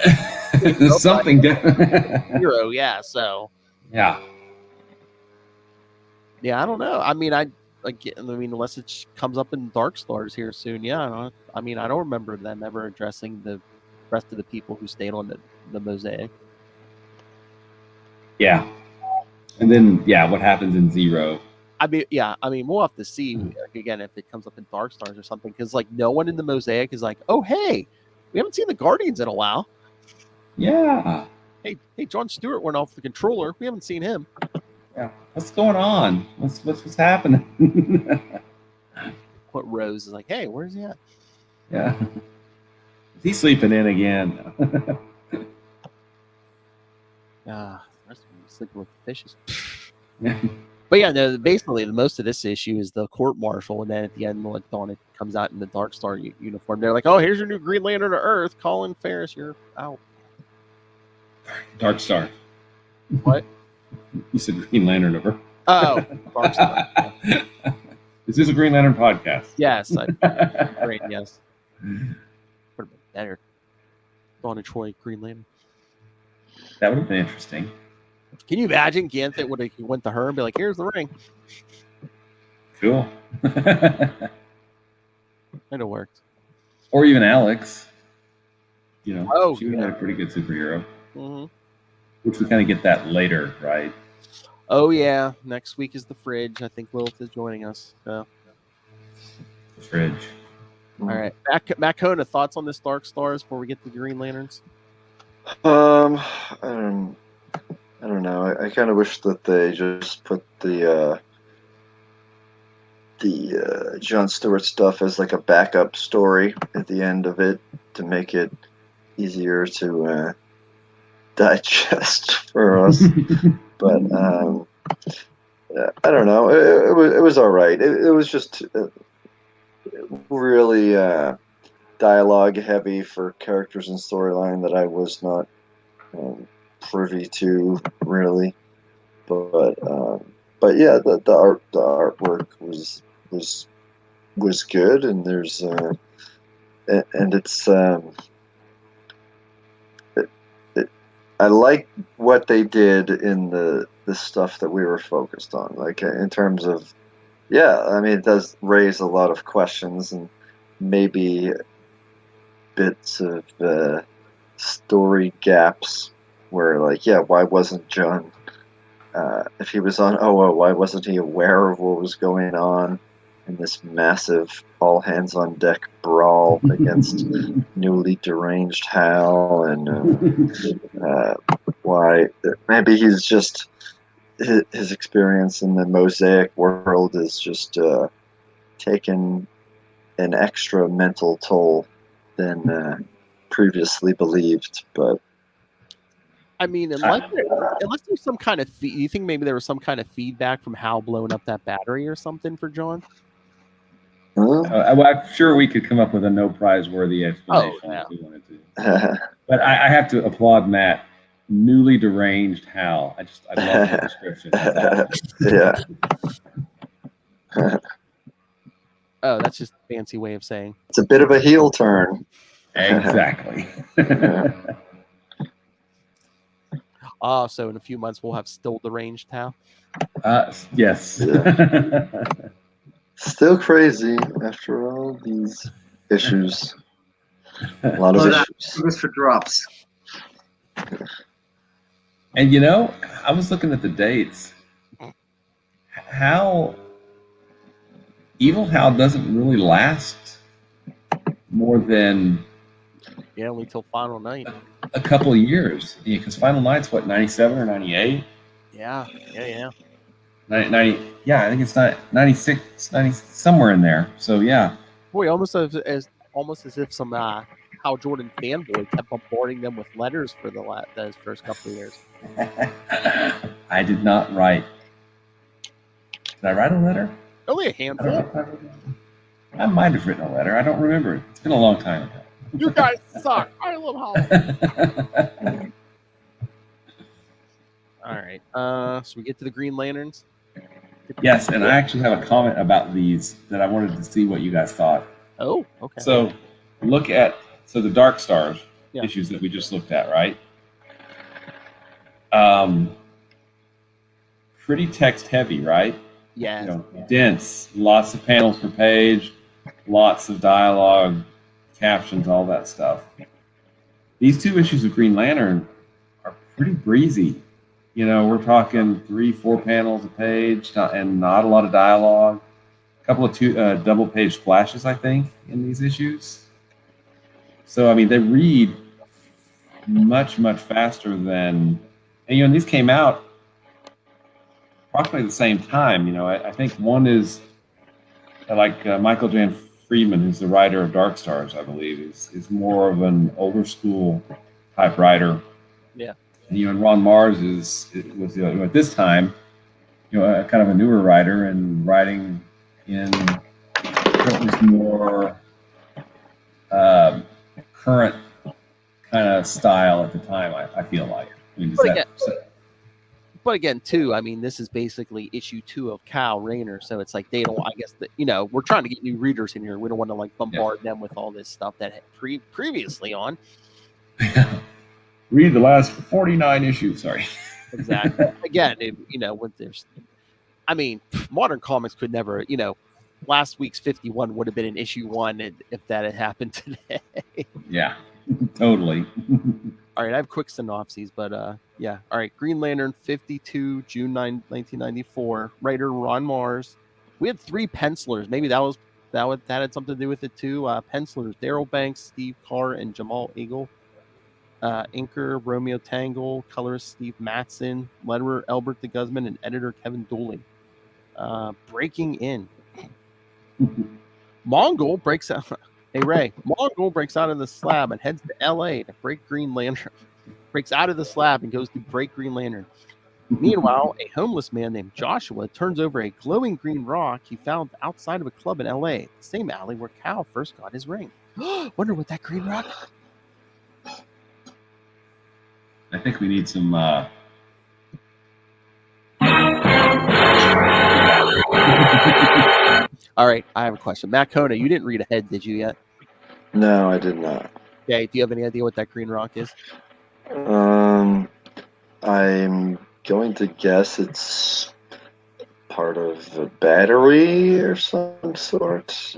S5: something
S1: different. 0, yeah. So,
S5: yeah,
S1: I don't know. Unless it comes up in Darkstars here soon. Yeah, I don't remember them ever addressing the rest of the people who stayed on the mosaic.
S5: Yeah, and then what happens in 0?
S1: We'll have to see again if it comes up in Darkstars or something, because no one in the mosaic is like, oh hey, we haven't seen the Guardians in a while.
S5: Yeah.
S1: Hey, John Stewart went off the controller. We haven't seen him.
S5: Yeah. What's going on? What's happening?
S1: What Rose is like, hey, where's he at?
S5: Yeah. Is he sleeping in again?
S1: Sleeping with the fishes.
S5: Yeah.
S1: But yeah, no, basically most of this issue is the court martial, and then at the end, when Dawn comes out in the Darkstar uniform, they're like, oh, here's your new Green Lantern to Earth, Colin Ferris, you're out.
S5: Darkstar.
S1: What?
S5: You said Green Lantern of Earth.
S1: Oh, Darkstar.
S5: Is this a Green Lantern podcast?
S1: Yes. Great, yes. Would have been better. Dawn and Troy, Green Lantern.
S5: That would have been interesting.
S1: Can you imagine Ganthet would have went to her and be like, here's the ring?
S5: Cool.
S1: And it worked.
S5: Or even Alex. She would
S1: yeah.
S5: have a pretty good superhero.
S1: Mm-hmm.
S5: Which we kind of get that later, right?
S1: Oh, yeah. Next week is the fridge. I think Lilith is joining us. So.
S5: The fridge.
S1: All right. Matt Kona, thoughts on this Darkstars before we get to the Green Lanterns?
S6: I don't know. I kind of wish that they just put the John Stewart stuff as like a backup story at the end of it to make it easier to digest for us. But I don't know. It was all right. It was just really dialogue heavy for characters and storyline that I was not privy to really. But yeah, the artwork was good, and there's and it's I like what they did in the stuff that we were focused on, like in terms of it does raise a lot of questions and maybe bits of story gaps where why wasn't John if he was on Oa, why wasn't he aware of what was going on in this massive all hands on deck brawl against newly deranged Hal, and why maybe he's just his experience in the Mosaic world is just taken an extra mental toll than previously believed. But
S1: unless there's some kind of you think maybe there was some kind of feedback from Hal blowing up that battery or something for John?
S6: Huh?
S5: I'm sure we could come up with a no prize worthy explanation
S1: Oh, yeah.
S5: if we wanted to. But I have to applaud Matt. Newly deranged Hal. I love the description. That's awesome.
S6: Yeah.
S1: Oh, that's just a fancy way of saying.
S6: It's a bit of a heel turn.
S5: Exactly.
S1: So in a few months we'll have still deranged Hal.
S5: Yes.
S6: Still crazy after all these issues. A lot of
S4: Slow down.
S6: issues.
S4: Leave this for drops.
S5: And you know, I was looking at the dates. Evil Hal doesn't really last more than
S1: only till Final Night.
S5: a couple of years. Because Final Night's what, 97 or 98?
S1: Yeah.
S5: 90, yeah, I think it's 96, 90, somewhere in there. So yeah.
S1: Boy, almost as if some Hal Jordan fanboy kept bombarding them with letters for those first couple of years.
S5: I did not write. Did I write a letter?
S1: Only a handful.
S5: I might have written a letter. I don't remember it. It's been a long time ago.
S1: You guys suck. I love Hal. All right. So we get to the Green Lanterns.
S5: Yes, and I actually have a comment about these that I wanted to see what you guys thought.
S1: Oh, okay.
S5: So look at the Darkstars
S1: Yeah.
S5: issues that we just looked at, right? Pretty text heavy, right?
S1: Yeah.
S5: You know, dense, lots of panels per page, lots of dialogue, captions, all that stuff. These two issues of Green Lantern are pretty breezy. You know, we're talking 3-4 panels a page and not a lot of dialogue. A couple of double-page splashes, I think, in these issues. So, I mean, they read much, much faster than... And, you know, these came out approximately the same time. You know, I think one is like Michael Jan Friedman, who's the writer of Darkstars, I believe, is more of an older school type writer.
S1: Yeah.
S5: And, you know, and Ron Mars was at this time, you know, kind of a newer writer and writing in what was more current kind of style at the time. I feel like. I mean,
S1: But again, too, I mean, this is basically issue 2 of Kyle Rayner, so it's like they don't. I guess that, you know, we're trying to get new readers in here. We don't want to like bombard them with all this stuff that had previously on.
S5: Read the last 49 issues. Sorry.
S1: Exactly. Again, you know, when I mean, modern comics could never. You know, last week's 51 would have been in issue 1 if that had happened today.
S5: Yeah, totally.
S1: All right, I have quick synopses, but yeah. All right, Green Lantern 52, June 9, 1994. Writer Ron Mars. We had 3 pencilers. Maybe that had something to do with it too. Pencilers: Daryl Banks, Steve Carr, and Jamal Eagle. Inker Romeo Tangle, colorist Steve Matson, letterer Albert de Guzman, and editor Kevin Dooley. Breaking in. Mongol breaks out. Hey Ray, Mongol breaks out of the slab and heads to L.A. to break Green Lantern. Breaks out of the slab and goes to break Green Lantern. Meanwhile, a homeless man named Joshua turns over a glowing green rock he found outside of a club in L.A., the same alley where Cal first got his ring. Wonder what that green rock...
S5: I think we need some.
S1: All right, I have a question. Matt Kona, you didn't read ahead, did you yet?
S6: No, I did not.
S1: Okay, do you have any idea what that green rock is?
S6: I'm going to guess it's part of a battery or some sort.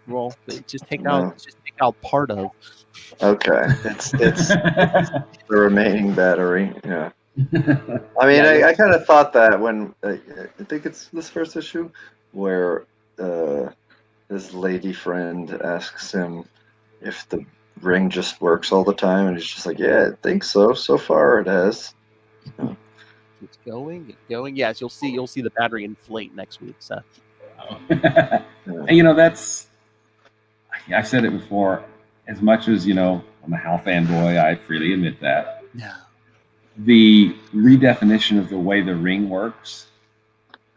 S1: Well, just take out part of.
S6: Okay, it's the remaining battery. Yeah. I mean, I kind of thought that when I think it's this first issue where his lady friend asks him if the ring just works all the time, and he's just like, "Yeah, I think so. So far, it has."
S1: It's going. Yes, you'll see the battery inflate next week. So,
S5: and, you know, I've said it before. As much as, you know, I'm a Hal fanboy, I freely admit that.
S1: Yeah.
S5: The redefinition of the way the ring works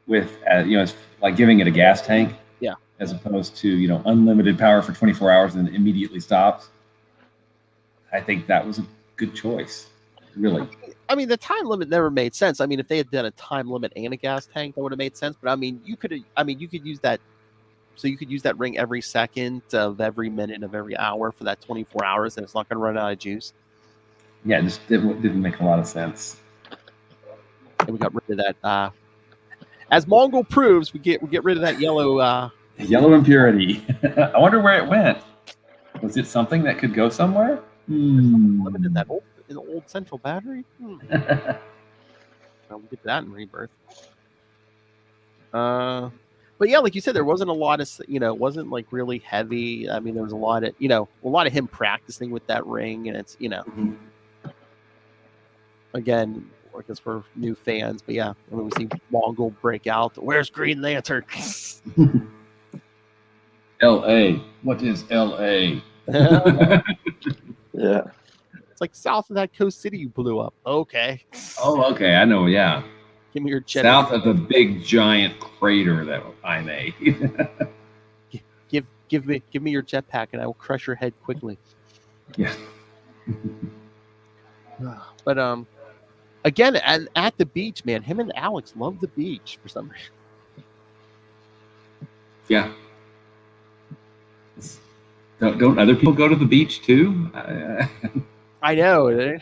S5: with, you know, it's like giving it a gas tank.
S1: Yeah.
S5: as opposed to, you know, unlimited power for 24 hours and immediately stops. I think that was a good choice, really.
S1: I mean, the time limit never made sense. I mean, if they had done a time limit and a gas tank, that would have made sense. But I mean, you could use that. So you could use that ring every second of every minute of every hour for that 24 hours, and it's not going to run out of juice.
S5: Yeah, it just didn't make a lot of sense.
S1: And we got rid of that. As Mongol proves, we get rid of that yellow.
S5: Yellow impurity. I wonder where it went. Was it something that could go somewhere?
S1: Limited that old central battery. Well, we'll get to that in Rebirth. But yeah, like you said, there wasn't a lot of, you know, it wasn't like really heavy. I mean, there was a lot of him practicing with that ring, and it's, you know, again, I guess we're new fans, but yeah, when we see Mongol break out, where's Green Lantern?
S5: L.A. What is L.A.?
S6: Yeah.
S1: It's like south of that coast city you blew up. Okay.
S5: Oh, okay. I know. Yeah.
S1: Give me your jet.
S5: South of the big giant crater that I made.
S1: Give me your jetpack, and I will crush your head quickly.
S5: Yeah.
S1: But again, and at the beach, man, him and Alex love the beach for some reason.
S5: Yeah. Don't other people go to the beach too?
S1: I know.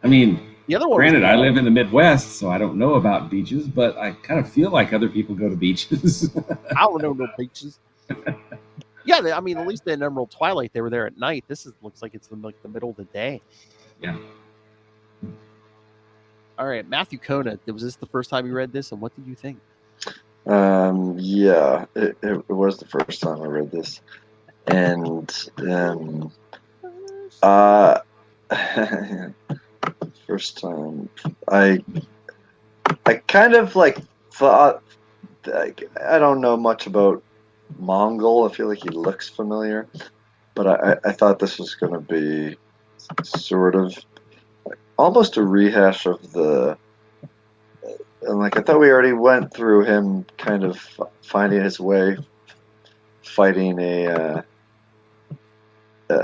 S5: I mean,
S1: the other one.
S5: Granted, I live in the Midwest, so I don't know about beaches, but I kind of feel like other people go to beaches.
S1: I don't know no beaches. Yeah, I mean, at least in Emerald Twilight, they were there at night. This looks like it's like the middle of the day.
S5: Yeah.
S1: All right, Matthew Kona. Was this the first time you read this, and what did you think?
S6: Yeah, it was the first time I read this, and first time I kind of like thought, like, I don't know much about Mongol. I feel like he looks familiar, but I thought this was going to be sort of almost a rehash of the. And like I thought we already went through him kind of finding his way, fighting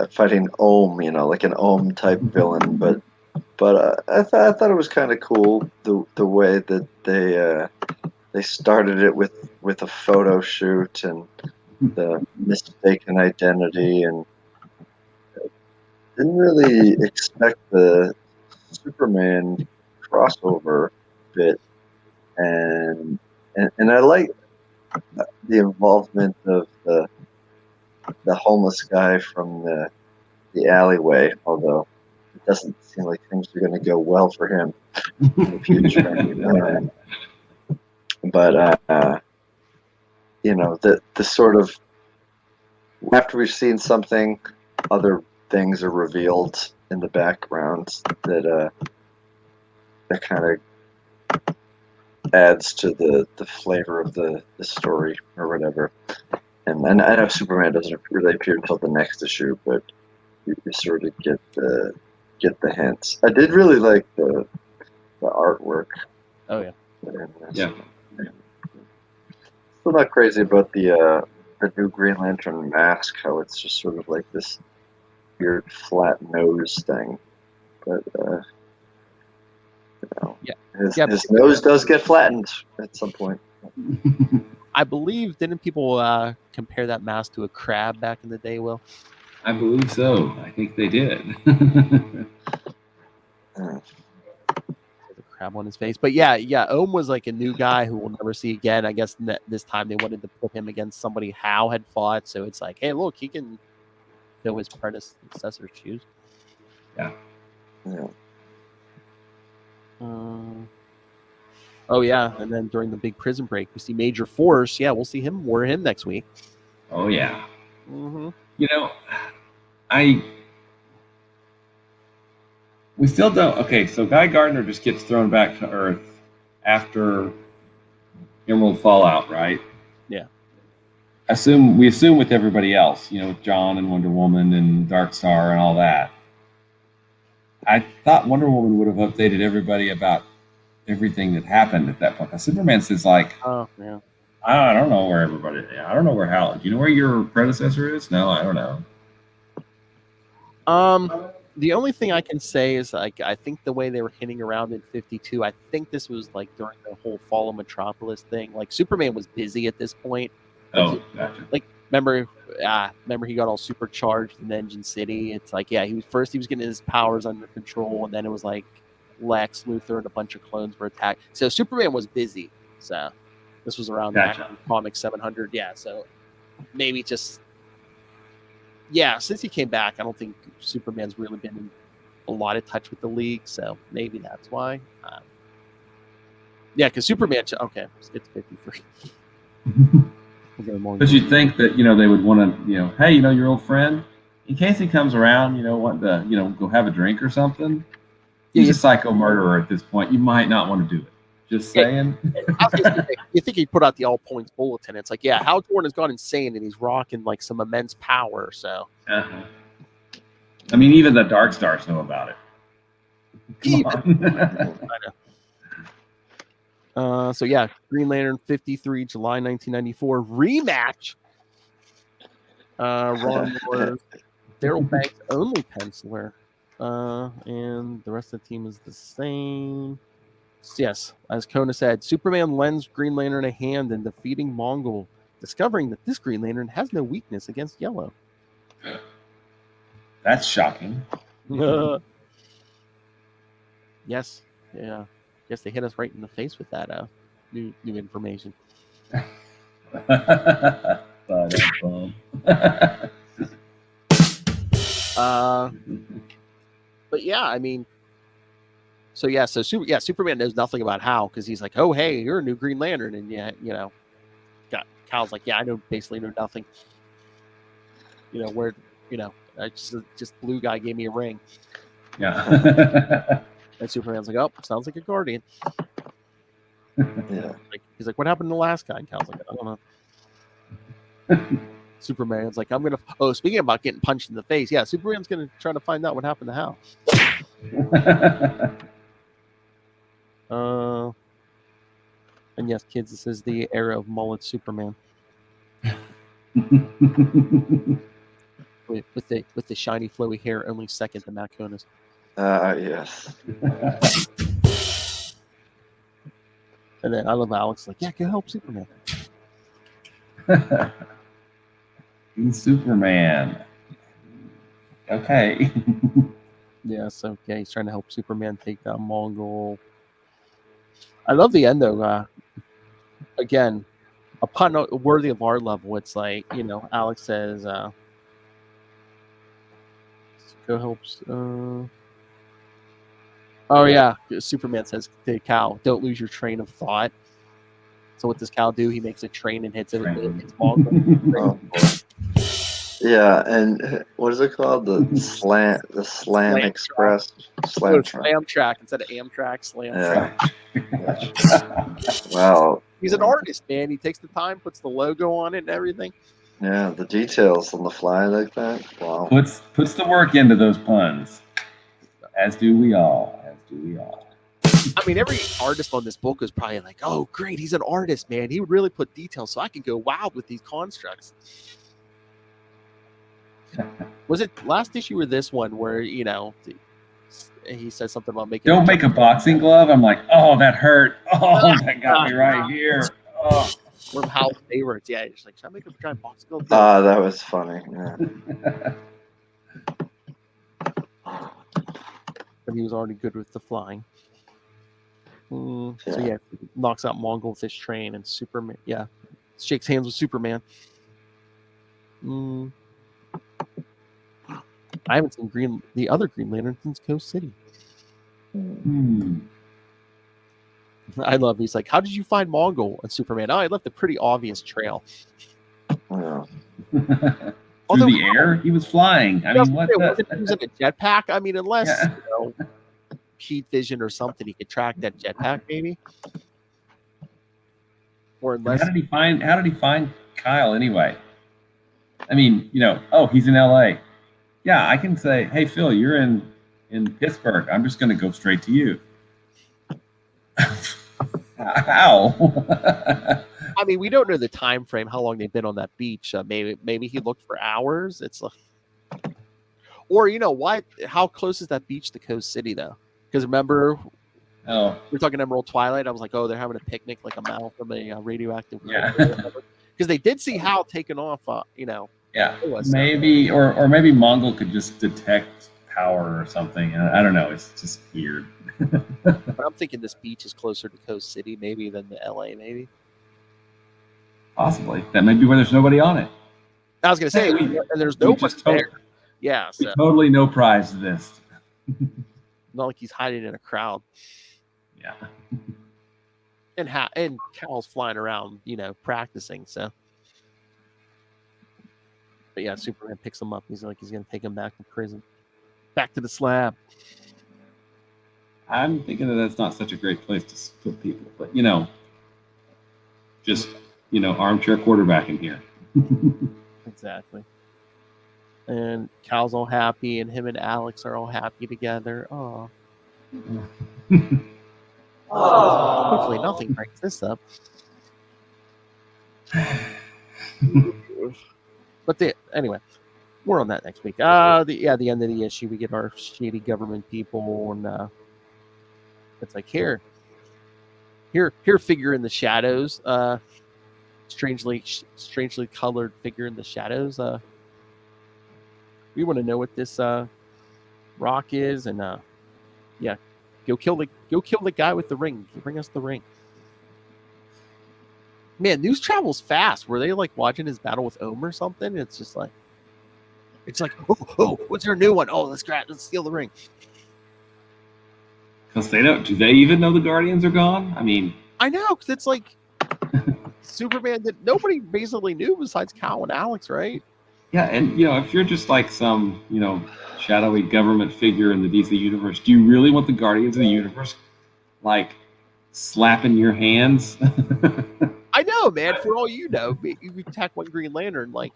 S6: fighting Ohm, you know, like an Ohm type villain. But I thought it was kind of cool the way that they started it with a photo shoot and the mistaken identity, and didn't really expect the Superman crossover bit. And I like the involvement of the homeless guy from the alleyway, although it doesn't seem like things are going to go well for him in the future. But you know, the sort of after we've seen something, other things are revealed in the background that kind of adds to the flavor of the story or whatever. And I know Superman doesn't really appear until the next issue, but you sort of get the hints. I did really like the artwork.
S1: Oh yeah.
S5: Yeah.
S6: Still not crazy about the new Green Lantern mask, how it's just sort of like this weird flat nose thing. But you know, his nose does get flattened at some point.
S1: I believe, didn't people compare that mask to a crab back in the day, Will?
S5: I believe so. I think they did.
S1: The crab on his face. But yeah, Ohm was like a new guy who we'll never see again. I guess this time they wanted to put him against somebody Hal had fought. So it's like, hey, look, he can fill his predecessor's shoes.
S5: Yeah.
S1: Oh yeah, and then during the big prison break, we see Major Force. Yeah, we'll see him. More him next week.
S5: Oh yeah.
S1: Mm-hmm.
S5: You know, we still don't. Okay, so Guy Gardner just gets thrown back to Earth after Emerald Fallout, right?
S1: Yeah.
S5: We assume with everybody else, you know, with John and Wonder Woman and Darkstar and all that. I thought Wonder Woman would have updated everybody about everything that happened at that point. Now, Superman says, like,
S1: oh yeah,
S5: I don't know where everybody. I don't know where Hal. Do you know where your predecessor is? No, I don't know.
S1: The only thing I can say is like I think the way they were hitting around in 52, I think this was like during the whole Fall of Metropolis thing. Like Superman was busy at this point.
S5: Oh, gotcha.
S1: Like remember he got all supercharged in Engine City. It's like he was getting his powers under control, and then it was like Lex Luthor and a bunch of clones were attacked. So Superman was busy. So this was around
S5: Gotcha.
S1: Comic 700. Yeah, so maybe just since he came back, I don't think Superman's really been in a lot of touch with the league, so maybe that's why. Because Superman. Okay, it's 53.
S5: Because you'd think that they would want to hey your old friend, in case he comes around want to go have a drink or something. He's a psycho murderer at this point. You might not want to do it. Just saying.
S1: You think he'd put out the all points bulletin? It's like Hal Jordan has gone insane and he's rocking like some immense power. So
S5: I mean, even the Darkstars know about it. Come on.
S1: So Green Lantern 53, July 1994 rematch. Ron Moore, Daryl Banks only penciler, and the rest of the team is the same. Yes, as Kona said, Superman lends Green Lantern a hand in defeating Mongol, discovering that this Green Lantern has no weakness against yellow.
S5: That's shocking.
S1: Yes, yeah. Guess they hit us right in the face with that new information.
S5: But
S1: I mean, Superman knows nothing about Hal because he's like, oh hey, you're a new Green Lantern, and Hal's like, I basically know nothing. I just blue guy gave me a ring.
S5: Yeah.
S1: And Superman's like, oh, sounds like a Guardian.
S6: Yeah.
S1: He's like, what happened to the last guy? And Cal's like, I don't know. Superman's like, I'm gonna. Oh, speaking about getting punched in the face, Superman's gonna try to find out what happened to Hal. And yes, kids, this is the era of mullet Superman with the shiny, flowy hair, only second to Matt Konis.
S6: Yes.
S1: And then I love Alex, like, go help Superman.
S5: Superman. Okay.
S1: So he's trying to help Superman take down Mongol. I love the end though. Again, a pun worthy of our level. It's like, Alex says, go helps. Superman says to Cal, don't lose your train of thought. So what does Cal do? He makes a train and hits it. It's Mongol.
S6: Yeah, and what is it called? The Slam Express? Slam
S1: track instead of Amtrak. Slam track.
S6: Wow.
S1: He's an artist, man. He takes the time, puts the logo on it and everything.
S6: Yeah, the details on the fly like that. Wow.
S5: Puts the work into those puns. As do we all.
S1: I mean, every artist on this book was probably like, oh, great, he's an artist, man. He would really put details so I can go wild with these constructs. Was it last issue or this one where, he said something about making...
S5: Don't make a boxing glove? I'm like, oh, that hurt. Oh, that got me right here. Oh.
S1: One of Hal's favorites. Yeah, he's like, should I make a giant boxing glove?
S6: That was funny. Yeah.
S1: But he was already good with the flying. So knocks out Mongol with his train, and Superman, shakes hands with Superman. I haven't seen the other Green Lantern since Coast City. I love. He's like, how did you find Mongol? And Superman, I left a pretty obvious trail.
S6: Yeah.
S5: Through the air, he was flying. I mean, what?
S1: He was in a jetpack. I mean, unless heat vision or something, he could track that jetpack, maybe. Or unless
S5: how did he find Kyle anyway? I mean, he's in LA. Yeah, I can say, hey Phil, you're in Pittsburgh. I'm just gonna go straight to you. How?
S1: I mean, we don't know the time frame, how long they've been on that beach. Maybe he looked for hours. It's like, or you know what? How close is that beach to Coast City though? Because remember,
S5: Oh,
S1: we're talking Emerald Twilight. I was like, oh, they're having a picnic like a mile from a radioactive.
S5: yeah.
S1: Because they did see Hal taking off. You know.
S5: Yeah,
S1: It was,
S5: maybe, or maybe Mongol could just detect power or something. I don't know. It's just weird.
S1: But I'm thinking this beach is closer to Coast City maybe than to LA maybe.
S5: Possibly. That may be where there's nobody on it.
S1: I was gonna say,
S5: Hey,
S1: and there's no one there. Yeah,
S5: We
S1: so
S5: totally no prize this.
S1: not like he's hiding in a crowd.
S5: Yeah.
S1: And Cal's flying around, you know, practicing. So, but yeah, Superman picks him up. He's like, he's gonna take him back to prison, back to the slab.
S5: I'm thinking that that's not such a great place to put people, but you know, just armchair quarterback in here.
S1: Exactly. And Cal's all happy, and him and Alex are all happy together. Oh. Hopefully nothing breaks this up. But anyway, more on that next week. The end of the issue, we get our shady government people, and it's like here, figure in the shadows. Strangely colored figure in the shadows. We want to know what this rock is, and go kill the guy with the ring. Bring us the ring. Man, news travels fast. Were they like watching his battle with Ohm or something? It's just like, oh, what's their new one? Oh, let's steal the ring.
S5: Because do they even know the Guardians are gone? I mean,
S1: I know, because it's like Superman nobody basically knew besides Cal and Alex, right?
S5: yeah, and if you're just like some shadowy government figure in the DC universe, do you really want the Guardians of the Universe like slapping your hands?
S1: I know, man. For all you know, you attack one Green Lantern, like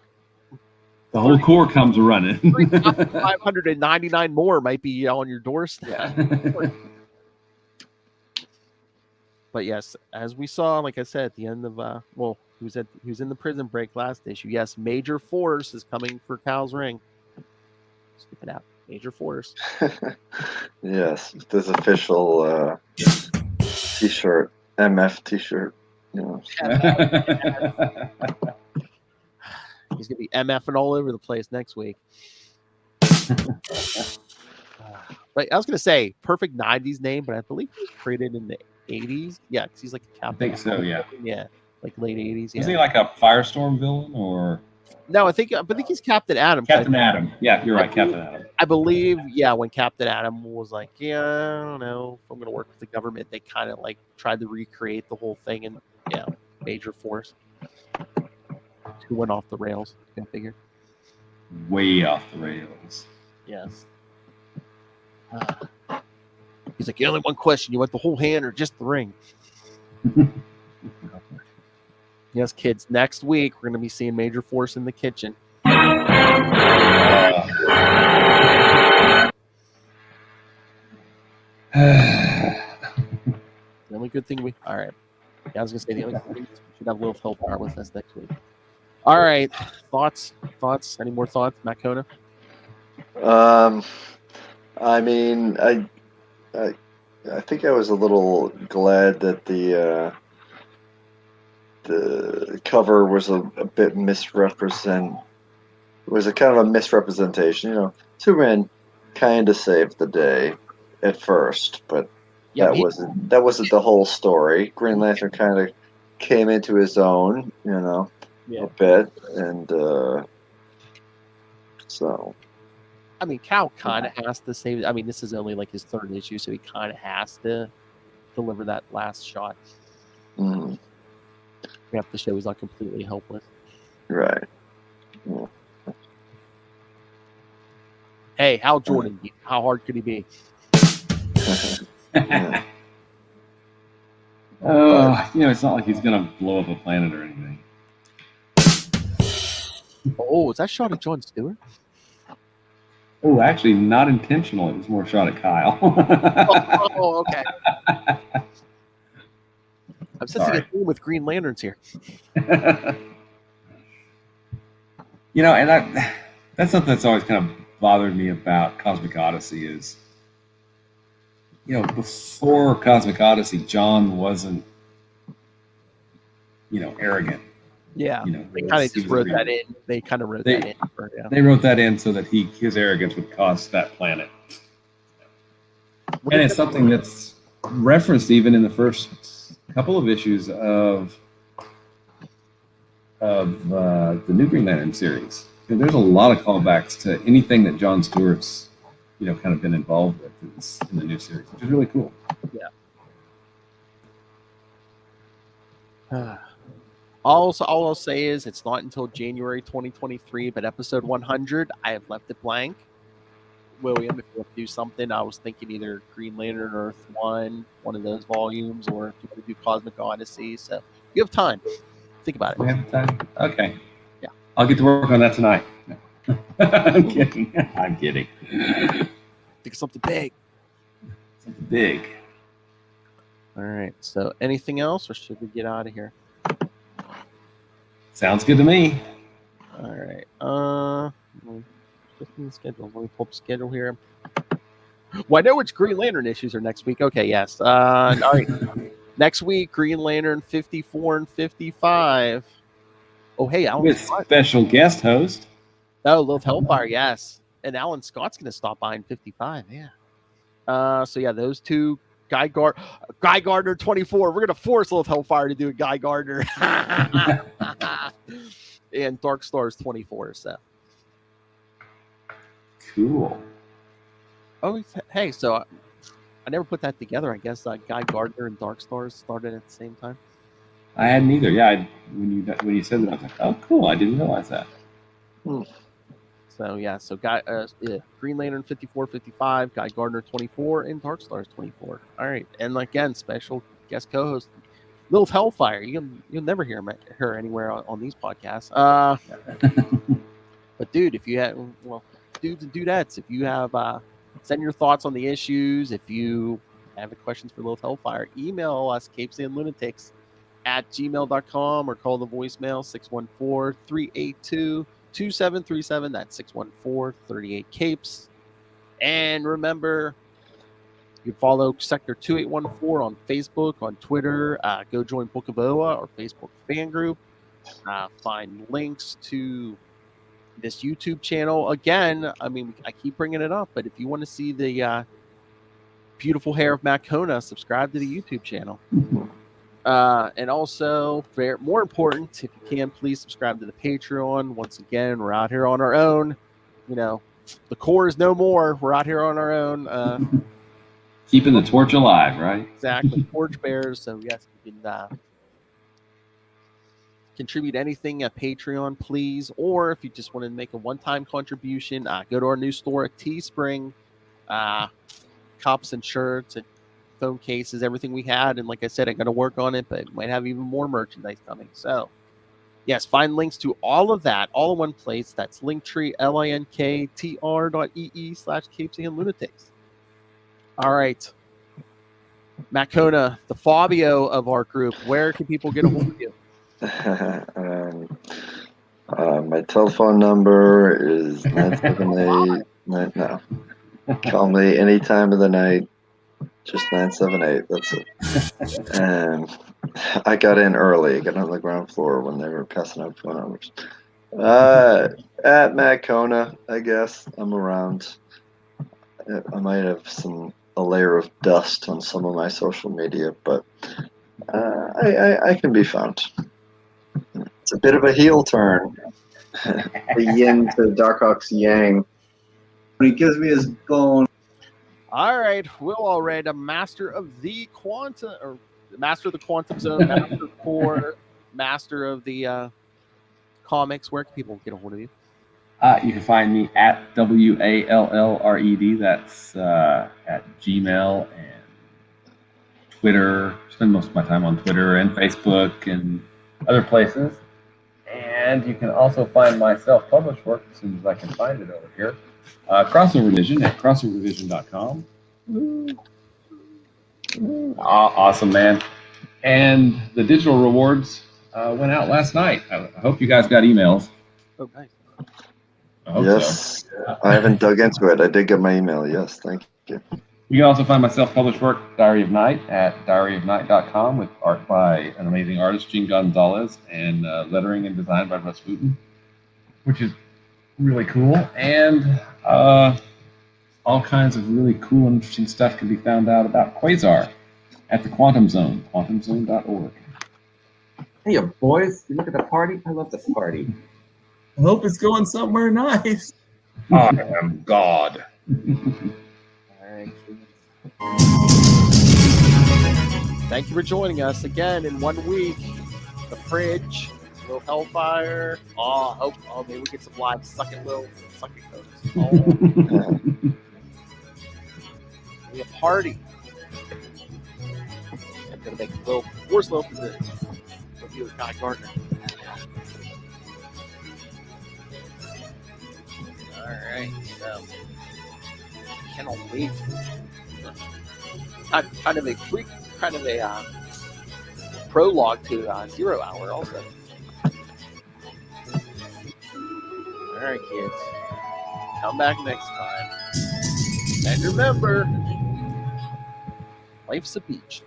S5: the whole Corps comes running.
S1: 599 more might be on your doorstep.
S5: Yeah.
S1: But yes, as we saw, like I said, at the end of he was in the prison break last issue. Yes, Major Force is coming for Cal's ring. Stick it out, Major Force.
S6: Yes, this official T-shirt, MF T-shirt.
S1: He's gonna be MFing all over the place next week. But I was gonna say perfect '90s name, but I believe he was created in the '80s. Yeah, because he's like a captain.
S5: I think so. Yeah.
S1: Yeah, like late '80s. Yeah.
S5: Is he like a Firestorm villain or?
S1: No, I think he's Captain Atom.
S5: Captain Atom. Yeah, you're right, Captain Atom.
S1: I believe, when Captain Atom was like, I don't know if I'm going to work with the government, they kind of like tried to recreate the whole thing, and Major Force, who went off the rails. I figure.
S5: Way off the rails.
S1: Yes. He's like, only one question: you want the whole hand or just the ring? Yes, kids. Next week we're going to be seeing Major Force in the kitchen. The only good thing all right. I was going to say the only good thing is we should have Will Felpar with us next week. All right. Thoughts? Any more thoughts, Matt Kona?
S6: I mean, I think I was a little glad that the cover was a bit misrepresent. It was a kind of a misrepresentation. Superman kind of saved the day at first, but that wasn't the whole story. Green Lantern kind of came into his own, a bit, and so.
S1: I mean, Cal kind of has to save. I mean, this is only like his third issue, so he kind of has to deliver that last shot.
S6: Mm-hmm.
S1: We have to show he's not completely helpless.
S6: Right. Yeah.
S1: Hey, Hal Jordan, how hard could he be?
S6: Yeah.
S5: It's not like he's gonna blow up a planet or anything.
S1: Oh, is that shot at Jon Stewart?
S5: Oh, actually, not intentional. It was more a shot at Kyle.
S1: oh, okay. I'm sensing a theme with Green Lanterns here.
S5: You know, and that's something that's always kind of bothered me about Cosmic Odyssey is, you know, before Cosmic Odyssey, John wasn't, you know, arrogant.
S1: Yeah,
S5: You know,
S1: they kind of just wrote that in. They kind of wrote that in.
S5: They wrote that in so that his arrogance would cost that planet. And it's something that's referenced even in the first couple of issues of the New Green Lantern series. You know, there's a lot of callbacks to anything that John Stewart's, you know, kind of been involved with in the new series, which is really cool.
S1: Yeah. All I'll say is it's not until January 2023, but episode 100, I have left it blank. William, if you want to do something, I was thinking either Green Lantern Earth 1, one of those volumes, or if you want to do Cosmic Odyssey. So you have time. Think about it.
S5: We have time? Okay.
S1: Yeah.
S5: I'll get to work on that tonight. I'm kidding. I'm kidding.
S1: Think of something big.
S5: Something big.
S1: All right. So anything else, or should we get out of here?
S5: Sounds good to me.
S1: All right. Just in the schedule. Let me pull up the schedule here. Well, I know which Green Lantern issues are next week. Okay, yes. All right. Next week, Green Lantern 54 and 55. Oh, hey, Alan
S5: With
S1: Scott.
S5: special guest host.
S1: Oh, Lilith Hellfire, yes. And Alan Scott's going to stop by in 55, yeah. So, yeah, those two. Guy Gardner 24. We're going to force Lilith Hellfire to do a Guy Gardner. And Darkstars 24, so.
S5: Cool.
S1: Oh, hey, so I never put that together. I guess Guy Gardner and Darkstars started at the same time.
S5: I hadn't either. Yeah, when you said that, I was like, oh, cool. I didn't realize that.
S1: So, yeah, so Green Lantern 54, 55, Guy Gardner 24, and Darkstars 24. All right, and again, special guest co-host, Lilith Hellfire. You'll never hear her anywhere on these podcasts. But, dude, if you have, well, dudes and dudettes, if you have, send your thoughts on the issues. If you have questions for Lilith Hellfire, email us, capesandlunatics @gmail.com, or call the voicemail 614-382-2737. That's 614-38-CAPES. And remember, you can follow Sector 2814 on Facebook, on Twitter. Go join Book of Oa, our Facebook fan group. Find links to this YouTube channel. Again, I mean, I keep bringing it up, but if you want to see the beautiful hair of Matt Kona, subscribe to the YouTube channel. And also, more important, if you can, please subscribe to the Patreon. Once again, we're out here on our own. You know, the core is no more. We're out here on our own.
S5: Keeping the torch alive, right?
S1: Exactly. Torch bearers. So, yes, you can contribute anything at Patreon, please. Or if you just want to make a one-time contribution, go to our new store at Teespring. Cups and shirts and phone cases, everything we had. And like I said, I'm going to work on it, but might have even more merchandise coming. So, yes, find links to all of that all in one place. That's Linktree, linktr.ee/capesandlunatics. All right. Matt Kona, the Fabio of our group, where can people get a hold of you?
S6: My telephone number is 978. No. Call me any time of the night. Just 978. That's it. And I got in early. Got on the ground floor when they were passing out phone numbers. At Matt Kona, I guess. I'm around. I might have a layer of dust on some of my social media, but I can be found. It's a bit of a heel turn.
S4: The yin to Darkhawk's yang. When he gives me his bone.
S1: All right, Will Allred, a master of the quantum, or master of the quantum zone, master of core, master of the comics. Where can people get a hold of you?
S5: You can find me at WALLRED. That's at Gmail and Twitter. Spend most of my time on Twitter and Facebook and other places. And you can also find my self-published work as soon as I can find it over here. Crossover Vision at crossovervision.com. Awesome, man. And the digital rewards went out last night. I hope you guys got emails.
S1: Oh, nice.
S5: I hope
S6: Yes,
S5: so.
S6: I haven't dug into it. I did get my email. Yes, thank you.
S5: You can also find my self-published work, Diary of Night, at diaryofnight.com with art by an amazing artist, Gene Gonzalez, and lettering and design by Russ Wooten, which is really cool. And all kinds of really cool and interesting stuff can be found out about Quasar at the Quantum Zone, quantumzone.org.
S9: Hey, boys, you look at the party? I love the party. I hope it's going somewhere nice.
S3: I am God.
S9: All right.
S1: Thank you for joining us again in 1 week. The fridge, little hellfire. Oh, maybe we get some live sucking codes. Oh, be a party. I'm gonna make a little force low for this. Review with Guy Gardner. All right, so cannot wait. Kind of a prologue to 0 Hour also. All right, kids, come back next time, and remember, life's a beach.